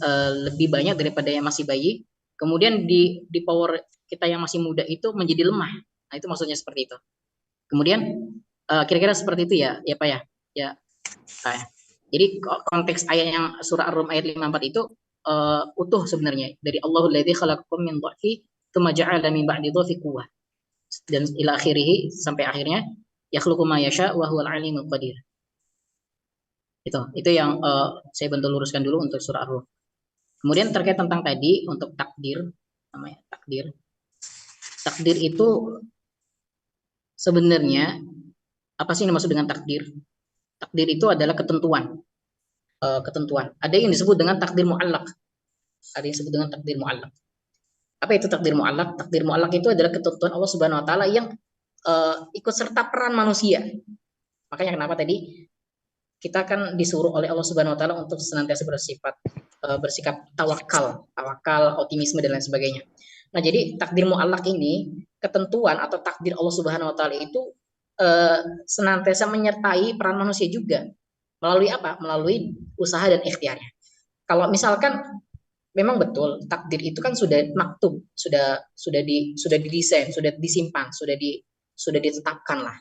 banyak daripada yang masih bayi. Kemudian di power kita yang masih muda itu menjadi lemah. Nah, itu maksudnya seperti itu. Kemudian kira-kira seperti itu ya, ya Pak ya. Ya. Pak, ya. Jadi konteks ayat yang surah Ar-Rum ayat 54 itu utuh sebenarnya dari Allahul ladzi khalaqakum min dha'fi tsumma ja'ala min ba'di dha'fi quwwah. Dan ila akhirih sampai akhirnya yakhluqu ma yasha wa huwal alimul qadir. Itu yang saya bantu luruskan dulu untuk surah Ar-Rum. Kemudian terkait tentang tadi untuk takdir, namanya takdir. Takdir itu sebenarnya apa sih yang dimaksud dengan takdir? Takdir itu adalah ketentuan. Ketentuan. Ada yang disebut dengan takdir mu'allaq. Ada yang disebut dengan takdir mu'allaq. Apa itu takdir mu'allaq? Takdir mu'allaq itu adalah ketentuan Allah Subhanahu wa taala yang ikut serta peran manusia. Makanya kenapa tadi kita kan disuruh oleh Allah Subhanahu wa taala untuk senantiasa bersikap tawakal, optimisme dan lain sebagainya. Nah, jadi takdir mu'allaq ini ketentuan atau takdir Allah Subhanahu wa taala itu senantiasa menyertai peran manusia juga. Melalui apa? Melalui usaha dan ikhtiarnya. Kalau misalkan memang betul takdir itu kan sudah maktub, sudah didesain, sudah disimpan, sudah ditetapkan lah.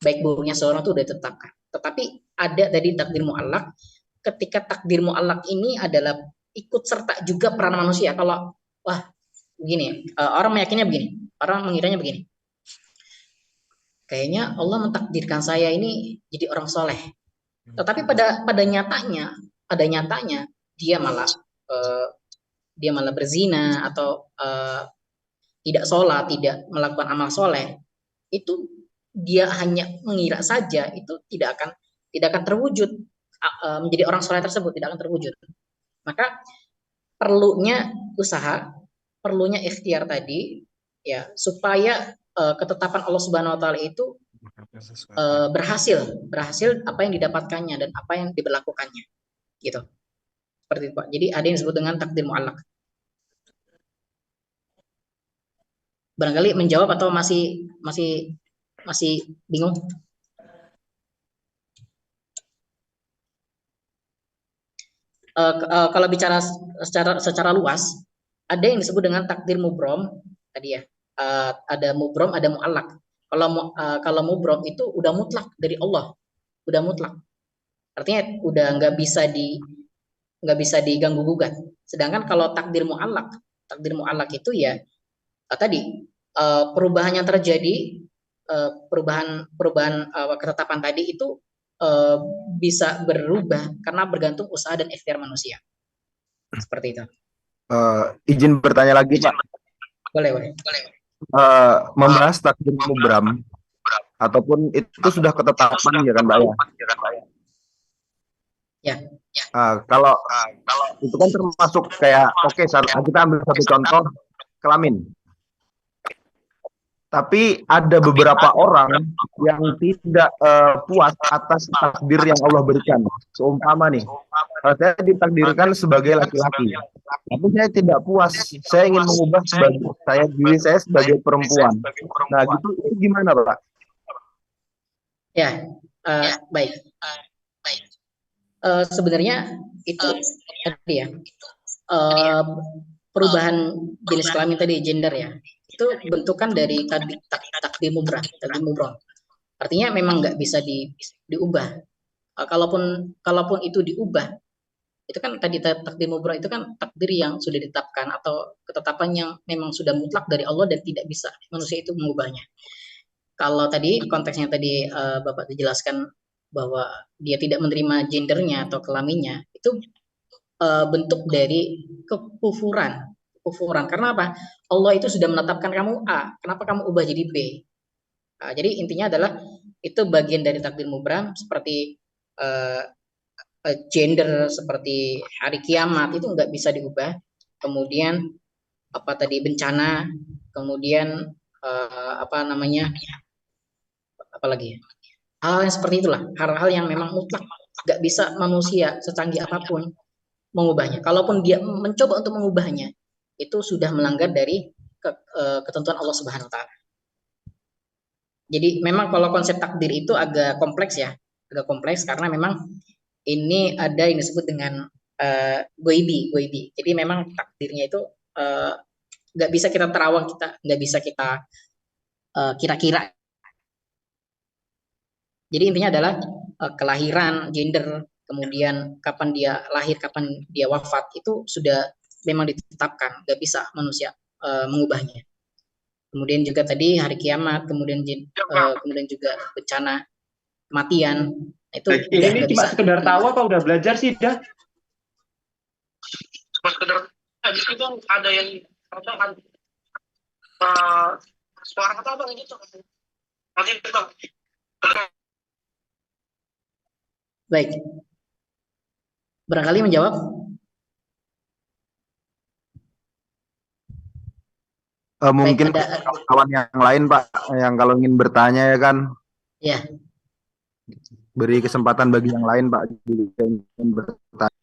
Baik buruknya seorang itu sudah ditetapkan. Tetapi ada tadi takdir mu'allaq. Ketika takdir mu'allaq ini adalah ikut serta juga peran manusia. Kalau wah begini, orang meyakinnya begini, orang mengiranya begini. Kayaknya Allah mentakdirkan saya ini jadi orang soleh. Tetapi pada nyatanya dia malah berzina atau tidak sholat, tidak melakukan amal soleh. Itu dia hanya mengira saja, itu tidak akan terwujud menjadi orang soleh tersebut, tidak akan terwujud. Maka perlunya usaha, perlunya ikhtiar tadi ya supaya ketetapan Allah Subhanahu wa taala itu berhasil apa yang didapatkannya dan apa yang diberlakukannya gitu. Seperti itu Pak. Jadi ada yang disebut dengan takdir mu'allaq. Barangkali menjawab atau masih bingung? Kalau bicara secara luas, ada yang disebut dengan takdir mubrom tadi ya. Ada mubrom, ada mu'allaq. Kalau mubrom itu udah mutlak dari Allah, udah mutlak. Artinya udah nggak bisa diganggu gugat. Sedangkan kalau takdir mu'allaq itu ya tadi perubahan yang terjadi, perubahan ketetapan tadi itu bisa berubah karena bergantung usaha dan ikhtiar manusia. Seperti itu. Izin bertanya lagi Pak. Boleh. Membahas takdir mubram ataupun itu sudah ketetapan ya kan Pak ya? Ya. Kalau itu kan termasuk kayak kita ambil satu contoh kelamin. Tapi ada beberapa orang yang tidak puas atas takdir yang Allah berikan. Seumpama nih, saya ditakdirkan sebagai laki-laki, tapi saya tidak puas. Saya ingin mengubah diri saya sebagai perempuan. Nah, gitu itu gimana, Pak? Ya, baik. Sebenarnya itu tadi ya, perubahan jenis kelamin tadi, gender ya. Itu bentukan dari takdir mubram. Artinya memang nggak bisa diubah. Kalaupun itu diubah, itu kan tadi takdir mubram itu kan takdir yang sudah ditetapkan atau ketetapan yang memang sudah mutlak dari Allah dan tidak bisa manusia itu mengubahnya. Kalau tadi konteksnya tadi Bapak dijelaskan bahwa dia tidak menerima gendernya atau kelaminnya, itu bentuk dari kekufuran. Karena apa? Allah itu sudah menetapkan kamu A, kenapa kamu ubah jadi B? Jadi intinya adalah itu bagian dari takdir mubram, seperti gender, seperti hari kiamat itu nggak bisa diubah. Kemudian apa tadi bencana, kemudian apalagi hal yang seperti itulah, hal-hal yang memang mutlak nggak bisa manusia secanggih apapun mengubahnya. Kalaupun dia mencoba untuk mengubahnya, itu sudah melanggar dari ketentuan Allah Subhanahu wa taala. Jadi memang kalau konsep takdir itu agak kompleks ya, karena memang ini ada yang disebut dengan goibi. Jadi memang takdirnya itu nggak bisa kita terawang, nggak bisa kita kira-kira. Jadi intinya adalah kelahiran, gender, kemudian kapan dia lahir, kapan dia wafat, itu sudah memang ditetapkan, nggak bisa manusia mengubahnya. Kemudian juga tadi hari kiamat, kemudian juga bencana kematian, itu udah Ini nggak cuma bisa. sekedar tahu apa udah belajar sih dah? Cuma sekedar habis itu ada yang suara apa gitu. Nanti kita Baik. Barangkali menjawab. Mungkin Baik, ada kawan yang lain Pak, yang kalau ingin bertanya ya kan, ya. beri kesempatan bagi yang lain Pak, jika ingin bertanya.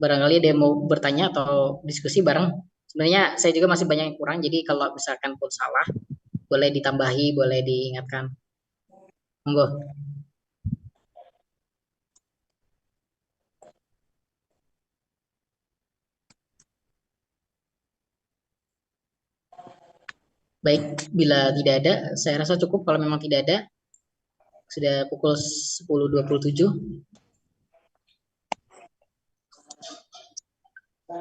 Barangkali ada yang mau bertanya atau diskusi bareng. Sebenarnya saya juga masih banyak yang kurang, jadi kalau misalkan pun salah, boleh ditambahi, boleh diingatkan. Monggo. Baik, bila tidak ada, saya rasa cukup. Kalau memang tidak ada, sudah pukul 10.27.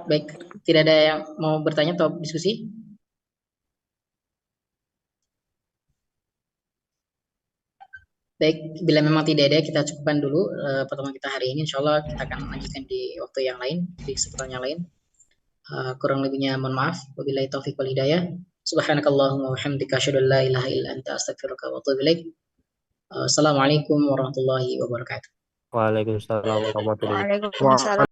Baik, tidak ada yang mau bertanya atau diskusi? Baik, bila memang tidak ada, kita cukupkan dulu pertemuan kita hari ini. Insya Allah kita akan lanjutkan di waktu yang lain, di kesempatan yang lain. Kurang lebihnya mohon maaf. Wabillahi taufiq wal hidayah. Subhanakallahumma wa bihamdika asyhadu an la ilaha illa anta astaghfiruka wa atubu ilaik. Assalamualaikum warahmatullahi wabarakatuh. Waalaikumsalam warahmatullahi wabarakatuh. Waalaikumsalam.